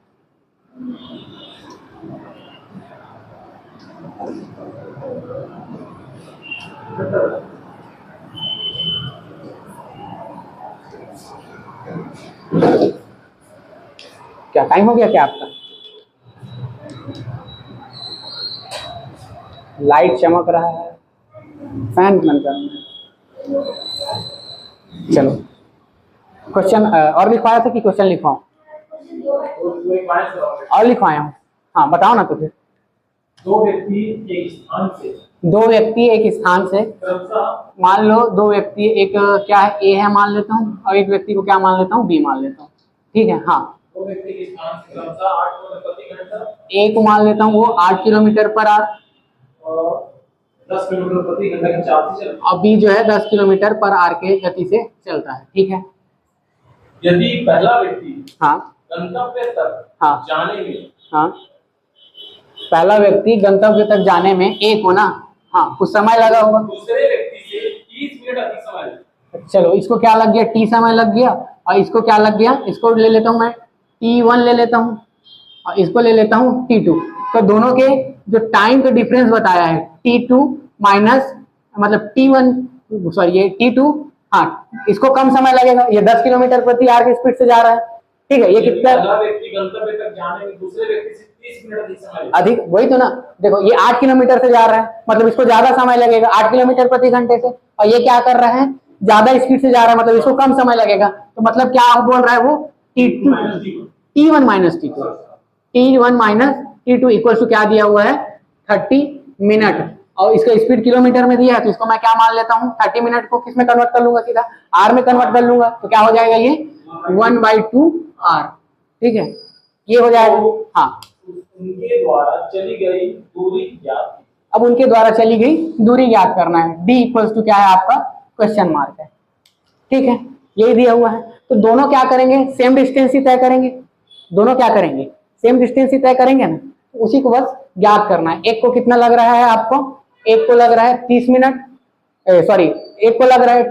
क्या टाइम हो गया क्या आपका, लाइट चमक रहा है, फैन बंद करना। चलो क्वेश्चन और लिखवाया था कि क्वेश्चन लिखवाऊं, और लिखवाया हूँ। हाँ बताओ ना तो फिर। दो व्यक्ति एक स्थान से मान लो दो व्यक्ति, एक क्या है ए है मान लेता हूँ, और एक व्यक्ति को क्या मान लेता हूँ, बी मान लेता हूँ। ठीक है, हाँ दो व्यक्ति के स्थान से क्रमशः 8 किलोमीटर प्रति घंटा, ए को मान लेता हूँ वो 8 किलोमीटर पर आवर और 10 किलोमीटर प्रति घंटा की चाल से चलता और बी जो है 10 किलोमीटर पर आवर के गति से चलता है। ठीक है, यदि पहला व्यक्ति हाँ गंतव्य तक हाँ जाने में, हाँ पहला व्यक्ति गंतव्य तक जाने में ए को ना, हाँ कुछ समय लगा होगा, दूसरे व्यक्ति से 30 मिनट अधिक समय लगा। चलो इसको क्या लग गया, टी समय लग गया, और इसको क्या लग गया, इसको ले लेता हूँ मैं T1 ले लेता हूँ, और इसको ले लेता हूँ T2। तो दोनों के जो टाइम का डिफरेंस बताया है T2 माइनस मतलब T1, सॉरी ये T2, हाँ इसको कम समय लगेगा, ये 10 किलोमीटर प्रति आवर की स्पीड से जा रहा है, ठीक है, ये कितना पहला व्यक्ति गंतव्य तक जाने में दूसरे व्यक्ति से 30 मिनट अधिक समय लगेगा। अधिक, वही तो ना, देखो ये 8 किलोमीटर से जा रहा है, मतलब इसको ज्यादा समय लगेगा 8 किलोमीटर प्रति घंटे से, और ये क्या कर रहा है, ज्यादा स्पीड से जा रहा है, मतलब इसको कम समय लगेगा। तो मतलब क्या बोल रहा है वो, T1 minus T2 equal to क्या दिया हुआ है, 30 मिनट, और इसका स्पीड किलोमीटर में दिया है, तो इसको मैं क्या मान लेता हूँ, 30 मिनट को किस में कन्वर्ट कर लूंगा, सीधा आर में कन्वर्ट कर लूंगा, तो क्या हो जाएगा ये 1/2 आर। ठीक है, ये हो जाएगा। हाँ, उनके द्वारा चली गई दूरी ज्ञात। अब उनके द्वारा चली गई दूरी ज्ञात करना है, डी इक्वल्स टू क्या है आपका, क्वेश्चन मार्क है। ठीक है, यही दिया हुआ है। तो दोनों क्या करेंगे, सेम डिस्टेंस ही तय करेंगे, दोनों क्या करेंगे, सेम डिस्टेंस ही तय करेंगे ना, उसी को बस ज्ञात करना है। एक को कितना लग रहा है आपको, एक को लग रहा है 30 मिनट, सॉरी एक को लग रहा है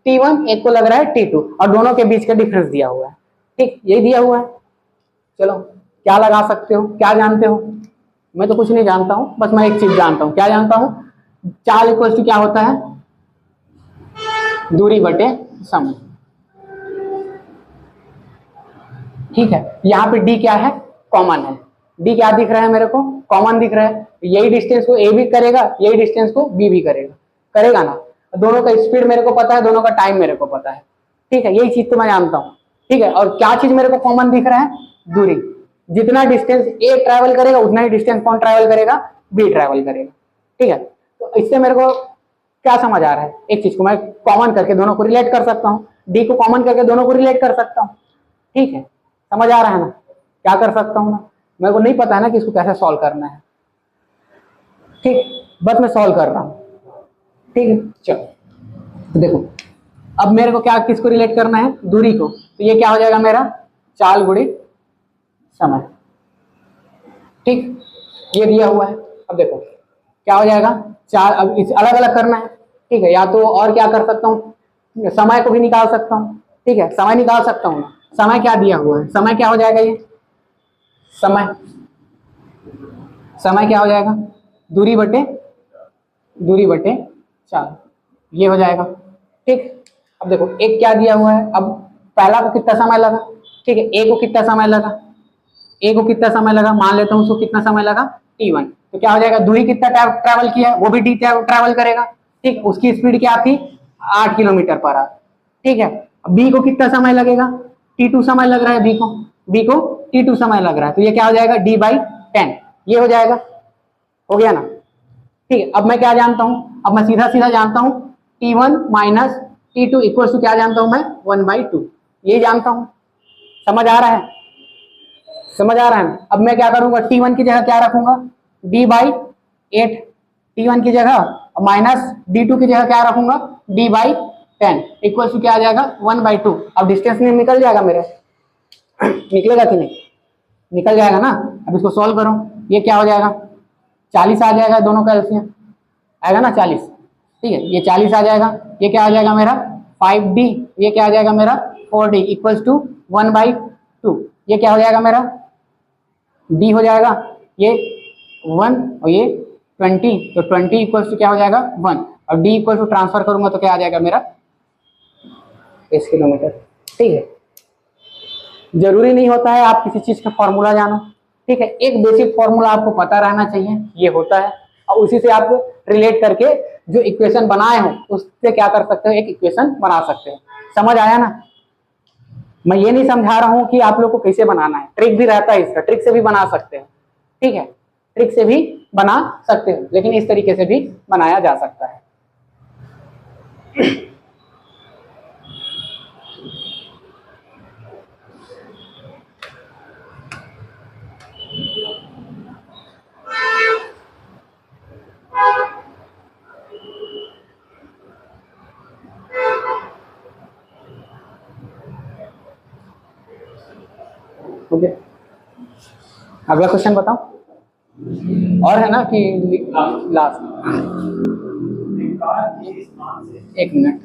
T1, एक को लग रहा है T2, और दोनों के बीच का डिफरेंस दिया हुआ है। ठीक, यही दिया हुआ है। चलो क्या लगा सकते हो, क्या जानते हो, मैं तो कुछ नहीं जानता हूं, बस मैं एक चीज जानता हूं। क्या जानता हूं, चाल इक्वल टू क्या होता है, दूरी बटे समय। ठीक है, यहाँ पे डी क्या है, कॉमन है, डी क्या दिख रहा है मेरे को, कॉमन दिख रहा है। यही डिस्टेंस को ए भी करेगा, यही डिस्टेंस को बी भी करेगा, करेगा ना। दोनों का स्पीड मेरे को पता है, दोनों का टाइम मेरे को पता है। ठीक है, यही चीज तो मैं जानता हूँ। ठीक है, और क्या चीज मेरे को कॉमन दिख रहा है, दूरी। जितना डिस्टेंस ए ट्रैवल करेगा उतना ही डिस्टेंस कौन ट्रैवल करेगा, बी ट्रैवल करेगा। ठीक है, तो इससे मेरे को क्या समझ आ रहा है, एक चीज को मैं कॉमन करके दोनों को रिलेट कर सकता हूँ, डी को कॉमन करके दोनों को रिलेट कर सकता हूँ। ठीक है, समझ आ रहा है ना, क्या कर सकता हूँ ना, मेरे को नहीं पता है ना कि इसको कैसे सॉल्व करना है। ठीक, बस मैं सॉल्व कर रहा हूँ। ठीक है, चलो तो देखो, अब मेरे को क्या, किसको रिलेट करना है, दूरी को। तो ये क्या हो जाएगा मेरा, चाल गुणी समय। ठीक, ये दिया हुआ है। अब देखो क्या हो जाएगा, चार, अब इस अलग अलग करना है। ठीक है, या तो और क्या कर सकता हूँ, समय को भी निकाल सकता हूँ। ठीक है, समय निकाल सकता हूँ। समय क्या दिया हुआ है, समय क्या हो जाएगा, ये समय, समय क्या हो जाएगा, दूरी बटे चाल, ये हो जाएगा। ठीक, अब देखो एक क्या दिया हुआ है, अब पहला को कितना समय लगा। ठीक है, ए को कितना समय लगा, ए को कितना समय लगा, मान लेता हूँ उसको कितना समय लगा, T1। तो क्या हो जाएगा, दूरी कितना ट्रैवल किया, वो भी डी ट्रैवल करेगा। ठीक, उसकी स्पीड क्या थी, 8 किलोमीटर पर आवर। ठीक है, बी को कितना समय लगेगा, T2 समय लग रहा है बी को T2 समय लग रहा है, तो ये क्या हो जाएगा, D/10, ये हो जाएगा, हो गया ना। ठीक है, अब मैं क्या जानता हूँ, अब मैं सीधा सीधा जानता हूँ T1 minus T2 equal to क्या जानता हूँ मैं, 1/2, ये जानता हूँ। समझ आ रहा है, समझ आ रहा है। अब मैं क्या करूंगा, T1 की जगह क्या रखूंगा, D/8, T1 की जगह, माइनस D2 की जगह क्या रखूंगा, D/10 इक्वल टू क्या आ जाएगा, 1/2। अब डिस्टेंस में निकल जाएगा मेरे, निकलेगा कि नहीं, निकल जाएगा ना। अब इसको सॉल्व करो, ये क्या हो जाएगा, 40 आ जाएगा, दोनों का एलसीएम आएगा ना 40। ठीक है, ये 40 आ जाएगा, ये क्या आ जाएगा मेरा 5D, ये क्या आ जाएगा मेरा 4D इक्वल्स टू 1/2, ये क्या हो जाएगा मेरा D हो जाएगा, ये 1 और ये 20, तो 20 इक्वल्स टू क्या हो जाएगा 1, और D इक्वल टू ट्रांसफर करूंगा तो क्या आ जाएगा मेरा 20 किलोमीटर। ठीक है, जरूरी नहीं होता है आप किसी चीज का फॉर्मूला जानो। ठीक है, एक बेसिक फॉर्मूला आपको पता रहना चाहिए, ये होता है, और उसी से आप रिलेट करके जो इक्वेशन बनाए हो उससे क्या कर सकते हो, एक इक्वेशन बना सकते हो। समझ आया ना। मैं ये नहीं समझा रहा हूं कि आप लोग को कैसे बनाना है, ट्रिक भी रहता है इसका, ट्रिक से भी बना सकते हो। ठीक है, ट्रिक से भी बना सकते हो, लेकिन इस तरीके से भी बनाया जा सकता है। ओके, अगला क्वेश्चन बताओ, और है ना कि लास्ट, एक मिनट।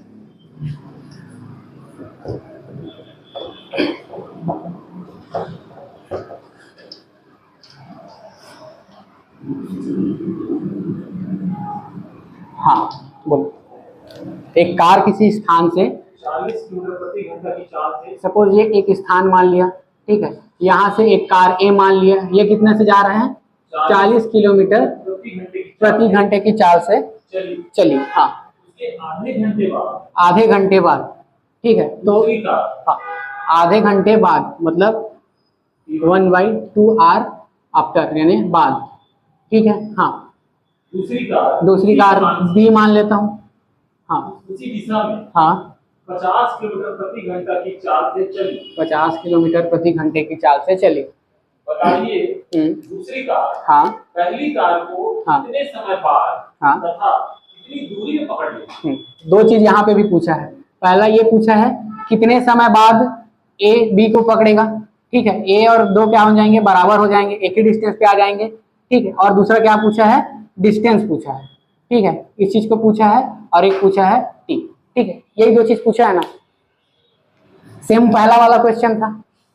हाँ बोलो, एक कार किसी स्थान से 40 किलोमीटर प्रति घंटा की चाल से, सपोज ये एक स्थान मान लिया, ठीक है, यहाँ से एक कार ए मान लिया, ये कितने से जा रहे हैं, 40 किलोमीटर प्रति घंटे की चाल से चली। हाँ, आधे घंटे बाद, ठीक है, तो हाँ, आधे घंटे बाद मतलब 1/2 आवर आफ्टर, यानी बाद, ठीक है। हाँ, दूसरी कार बी मान लेता हूँ। हाँ, उसी दिशा में हाँ, 50 किलोमीटर प्रति घंटा की चाल से चली। 50 किलोमीटर प्रति घंटे की चाल से चली। बताइए दूसरी कार हाँ, पहली कार को हाँ, कितने समय बाद हाँ, तथा कितनी दूरी में पकड़ ली। दो चीज यहाँ पे भी पूछा है। पहला ये पूछा है कितने समय बाद ए बी को पकड़ेगा, ठीक है, ए और दो क्या हो जाएंगे, बराबर हो जाएंगे, एक ही डिस्टेंस पे आ जाएंगे, ठीक है। और दूसरा क्या पूछा है, डिस्टेंस पूछा है, ठीक है, इस चीज को पूछा है, और एक पूछा है टी, ठीक है, यही दो चीज पूछा है ना। सेम पहला वाला क्वेश्चन था,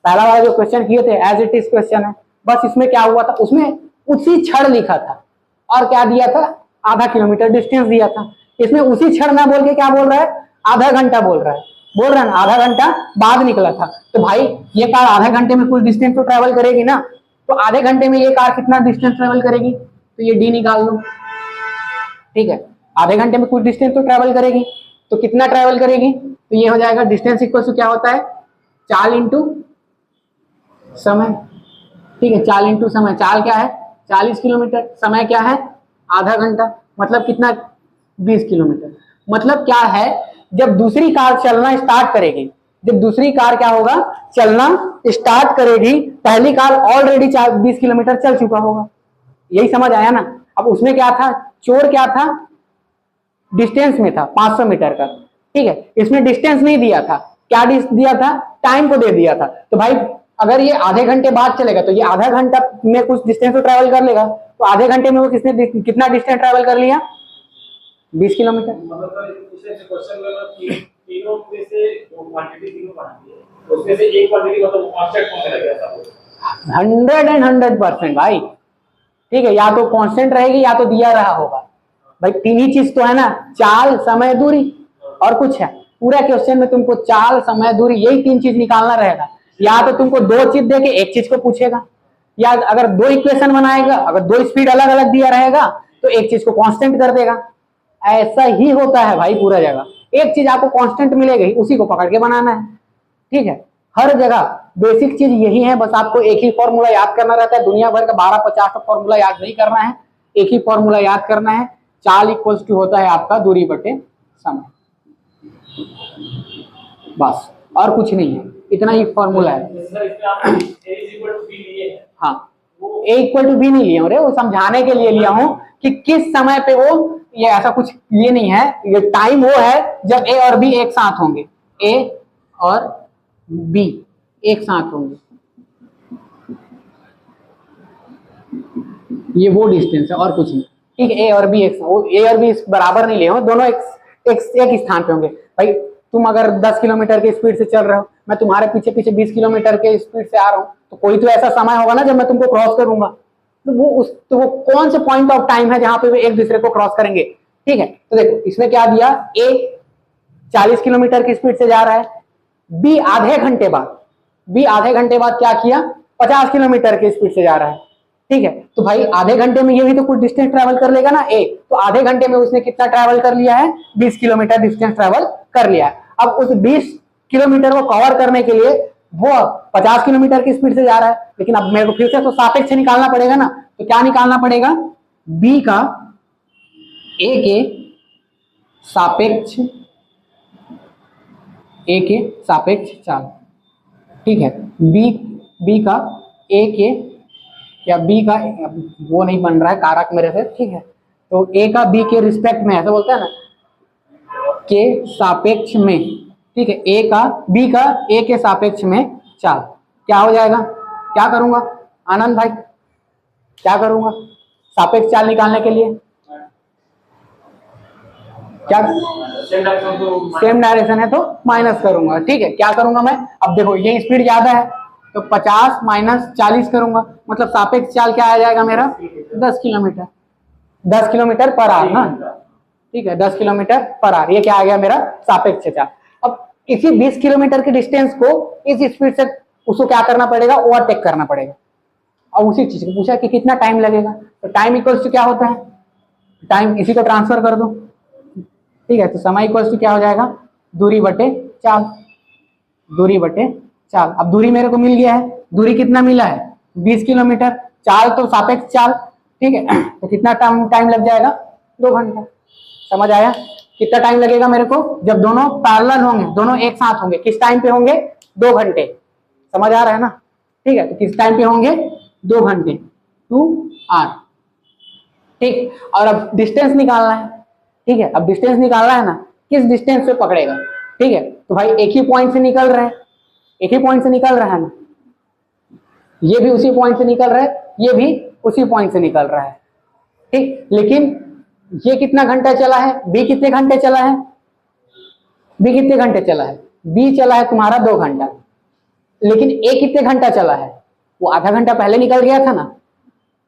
पहला वाला जो क्वेश्चन किए थे एज इट इज क्वेश्चन है, बस इसमें क्या हुआ था, उसमें उसी क्षण लिखा था और क्या दिया था, आधा किलोमीटर डिस्टेंस दिया था। इसमें उसी क्षण ना बोल के क्या बोल रहा है, आधा घंटा बोल रहा है ना, आधा घंटा बाद निकला था। तो भाई ये कार आधे घंटे में कुछ डिस्टेंस तो ट्रेवल करेगी ना, तो आधे घंटे में ये कार कितना डिस्टेंस ट्रेवल करेगी, तो ये डी निकाल लो, ठीक है, आधे घंटे में कुछ डिस्टेंस तो ट्रेवल करेगी, तो कितना ट्रेवल करेगी, तो ये हो जाएगा डिस्टेंस इक्वल टू क्या होता है, चाल इंटू समय, ठीक है, चाल इंटू समय। चाल क्या है, 40 किलोमीटर, समय क्या है, आधा घंटा, मतलब कितना, 20 किलोमीटर। मतलब क्या है, जब दूसरी कार चलना स्टार्ट करेगी, जब दूसरी कार क्या होगा, चलना स्टार्ट करेगी, पहली कार ऑलरेडी 20 किलोमीटर चल चुका होगा। यही समझ आया ना। अब उसमें क्या था, चोर क्या था, डिस्टेंस में था 500 मीटर का, ठीक है, इसमें डिस्टेंस नहीं दिया था, क्या दिया था, टाइम को दे दिया था। तो भाई अगर ये आधे घंटे बाद चलेगा तो ये आधा घंटा में कुछ डिस्टेंस तो ट्रैवल कर लेगा, तो आधे घंटे में वो किसने कितना डिस्टेंस ट्रैवल कर लिया, 20 किलोमीटर। मतलब इसे क्वेश्चन में तीनों में से जो क्वांटिटी तीनों पढ़ाती है उसमें से एक क्वांटिटी मतलब कांस्टेंट कौन सा लगेगा, ऐसा 100% भाई, ठीक है, या तो कांस्टेंट रहेगी या तो दिया रहा होगा। भाई तीन ही चीज तो है ना, चाल, समय, दूरी, और कुछ है। पूरा क्वेश्चन में तुमको चाल, समय, दूरी, यही तीन चीज निकालना रहेगा। या तो तुमको दो चीज देके एक चीज को पूछेगा, या अगर दो इक्वेशन बनाएगा, अगर दो स्पीड अलग अलग दिया रहेगा तो एक चीज को कांस्टेंट कर देगा। ऐसा ही होता है भाई पूरा जगह, एक चीज आपको कांस्टेंट मिलेगी, उसी को पकड़ के बनाना है, ठीक है। हर जगह बेसिक चीज यही है, बस आपको एक ही फॉर्मूला याद करना रहता है। दुनिया भर का 12-50 का फॉर्मूला याद नहीं करना है, एक ही फॉर्मूला याद करना है। चाल इक्वल्स टू होता है आपका दूरी बटे समय, बस और कुछ नहीं है, इतना ही फॉर्मूला है। हाँ, ए इक्वल टू बी नहीं लिया हूँ रे, वो समझाने के लिए लिया हूँ कि किस समय पे वो, ये ऐसा कुछ ये नहीं है, ये टाइम वो है जब ए और बी एक साथ होंगे, ए और बी एक साथ होंगे, ये वो डिस्टेंस है और कुछ नहीं, ठीक है। ए और बी एक, ए और बी बराबर नहीं लिए हो, दोनों एक स्थान पे होंगे। भाई तुम अगर 10 किलोमीटर की स्पीड से चल रहे हो, मैं तुम्हारे पीछे पीछे 20 किलोमीटर के स्पीड से आ रहा हूँ, तो कोई तो ऐसा समय होगा ना जब मैं तुमको क्रॉस करूंगा, तो वो कौन सा पॉइंट ऑफ टाइम है जहां पे वे एक दूसरे को क्रॉस करेंगे, ठीक है। तो देखो इसमें क्या दिया, ए 40 किलोमीटर की स्पीड से जा रहा है, बी आधे घंटे बाद क्या किया, 50 किलोमीटर की स्पीड से जा रहा है, ठीक है। तो भाई आधे घंटे में ये भी तो कुछ डिस्टेंस ट्रैवल कर लेगा ना ए, तो आधे घंटे में उसने कितना ट्रैवल कर लिया है, 20 किलोमीटर डिस्टेंस ट्रैवल कर लिया है। अब उस 20 किलोमीटर को कवर करने के लिए वो 50 किलोमीटर की स्पीड से जा रहा है, लेकिन अब मेरे को फिर से तो सापेक्ष निकालना पड़ेगा ना, तो क्या निकालना पड़ेगा, बी का ए के सापेक्ष चाल, ठीक है। बी का ए के, या बी का वो नहीं बन रहा है कारक मेरे से, ठीक है, तो ए का बी के रिस्पेक्ट में, ऐसा बोलते हैं ना, के सापेक्ष में, ठीक है, ए का बी का ए के सापेक्ष में चाल, क्या हो जाएगा, क्या करूंगा आनंद भाई, क्या करूंगा सापेक्ष चाल निकालने के लिए, क्या सेम डायरेक्शन है तो माइनस करूंगा, ठीक है। क्या करूंगा मैं, अब देखो ये स्पीड ज्यादा है तो 50 माइनस 40 करूंगा, मतलब सापेक्ष चाल क्या आ जाएगा मेरा, 10 किलोमीटर पर आवर ना, ठीक है, 10 किलोमीटर पर आवर, ये क्या आ गया मेरा सापेक्ष चाल। अब इसी 20 किलोमीटर के डिस्टेंस को इस स्पीड से उसको क्या करना पड़ेगा, ओवरटेक करना पड़ेगा। और उसी चीज को पूछा कि कितना टाइम लगेगा, तो टाइम इक्वल्स टू क्या होता है, टाइम इसी को ट्रांसफर कर दो, ठीक है। तो समय इक्वल्स टू क्या हो जाएगा, दूरी बटे चाल, दूरी बटे चाल। अब दूरी मेरे को मिल गया है, दूरी कितना मिला है 20 किलोमीटर, चाल तो सापेक्ष चाल, ठीक है। तो कितना टाइम लग जाएगा, 2 घंटा। समझ आया, कितना टाइम लगेगा मेरे को, जब दोनों पैरेलल होंगे, दोनों एक साथ होंगे, किस टाइम पे होंगे, 2 घंटे। समझ आ रहा है ना, ठीक है। तो किस टाइम पे होंगे, 2 घंटे, 2r, ठीक। और अब डिस्टेंस निकालना है, ठीक है। अब डिस्टेंस निकालना है ना, किस डिस्टेंस पे पकड़ेगा, ठीक है। तो भाई एक ही पॉइंट से निकल रहे हैं, एक ही पॉइंट से निकल रहा है ना, ये भी उसी पॉइंट से निकल रहा है, ये भी उसी पॉइंट से निकल रहा है, ठीक। लेकिन ये कितना घंटा चला है, बी कितने घंटे चला है, बी कितने घंटे चला है, बी चला है तुम्हारा 2 घंटा। लेकिन ए कितने घंटा चला है, वो आधा घंटा पहले निकल गया था ना,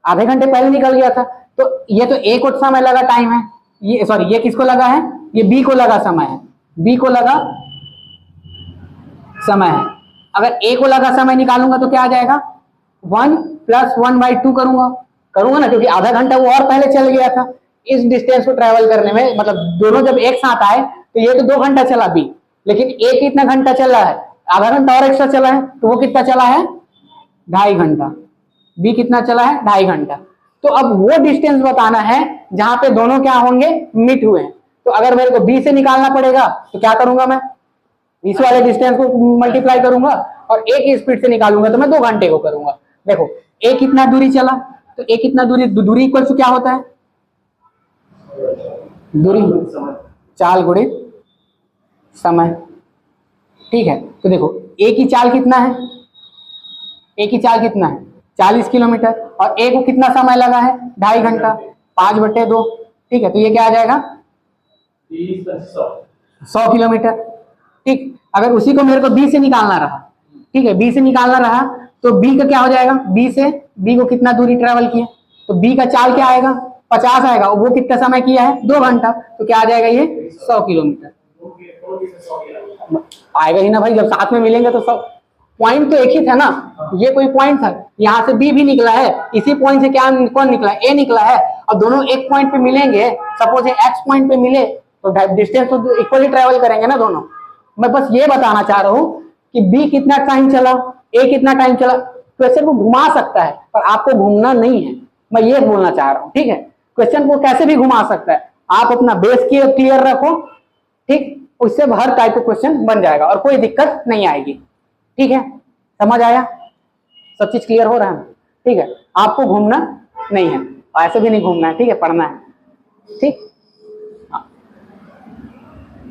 आधे घंटे पहले निकल गया था। तो ये तो ए को समय लगा, टाइम है, ये सॉरी ये किसको लगा है, ये बी को लगा समय है, बी को लगा समय है। अगर ए को लगा समय निकालूंगा तो क्या आ जाएगा, 1 + 1/2 करूंगा ना, क्योंकि आधा घंटा वो और पहले चल गया था इस डिस्टेंस को ट्रेवल करने में। मतलब दोनों जब एक साथ आए तो ये तो 2 घंटा चला बी, लेकिन ए कितना घंटा चला है, आधा घंटा और एक्स्ट्रा चला है, तो वो कितना चला है, 2.5 घंटा। बी कितना चला है, 2.5 घंटा। तो अब वो डिस्टेंस बताना है जहां पे दोनों क्या होंगे, मीट हुए हैं। तो अगर मेरे को बी से निकालना पड़ेगा तो क्या करूंगा, मैं इस वाले डिस्टेंस को मल्टीप्लाई करूंगा और ए की स्पीड से निकालूंगा तो मैं 2 घंटे को करूंगा। देखो ए कितना दूरी चला, तो ए कितना दूरी इक्वल टू क्या होता है, दूरी चाल गुणित समय, ठीक है। तो देखो ए की चाल कितना है, ए की चाल कितना है 40 किलोमीटर, और ए को कितना समय लगा है, 2.5 घंटा, 5/2, ठीक है। तो ये क्या आ जाएगा, 100 किलोमीटर, ठीक। अगर उसी को मेरे को बी से निकालना रहा, ठीक है, बी से निकालना रहा तो बी का क्या हो जाएगा, बी से बी को कितना दूरी ट्रेवल किया, तो बी का चाल क्या आएगा, 50 आएगा, और वो कितना समय किया है, 2 घंटा, तो क्या आ जाएगा, ये 100 किलोमीटर आएगा ही ना भाई, जब साथ में मिलेंगे तो 100। पॉइंट तो एक ही था ना, ये कोई पॉइंट था, यहाँ से बी भी निकला है, इसी पॉइंट से क्या कौन निकला है, ए निकला है, और दोनों एक पॉइंट पे मिलेंगे, सपोज एक्स पॉइंट पे मिले तो डिस्टेंस तो इक्वली ट्रेवल करेंगे ना दोनों। मैं बस ये बताना चाह रहा हूँ कि बी कितना टाइम चला, ए कितना टाइम चला। क्वेश्चन को घुमा सकता है पर आपको घूमना नहीं है, मैं ये बोलना चाह रहा हूँ, ठीक है। क्वेश्चन को कैसे भी घुमा सकता है, आप अपना बेस क्लियर रखो, ठीक, उससे हर टाइप का क्वेश्चन बन जाएगा और कोई दिक्कत नहीं आएगी, ठीक है। समझ आया, सब चीज क्लियर हो रहा है, ठीक है। आपको घूमना नहीं है, ऐसे भी नहीं घूमना है, ठीक है, पढ़ना है, ठीक,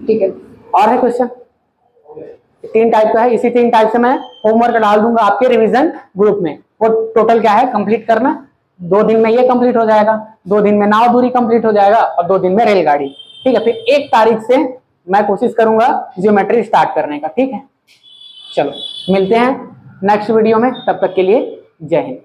ठीक है। और है क्वेश्चन, 3 टाइप का है, इसी 3 टाइप से मैं होमवर्क डाल दूंगा आपके रिवीजन ग्रुप में। वो टोटल क्या है, कंप्लीट करना, 2 दिन में ये कंप्लीट हो जाएगा, 2 दिन में नाव दूरी कंप्लीट हो जाएगा और 2 दिन में रेलगाड़ी, ठीक है। फिर 1 तारीख से मैं कोशिश करूंगा ज्योमेट्री स्टार्ट करने का, ठीक है। चलो मिलते हैं नेक्स्ट वीडियो में, तब तक के लिए जय हिंद।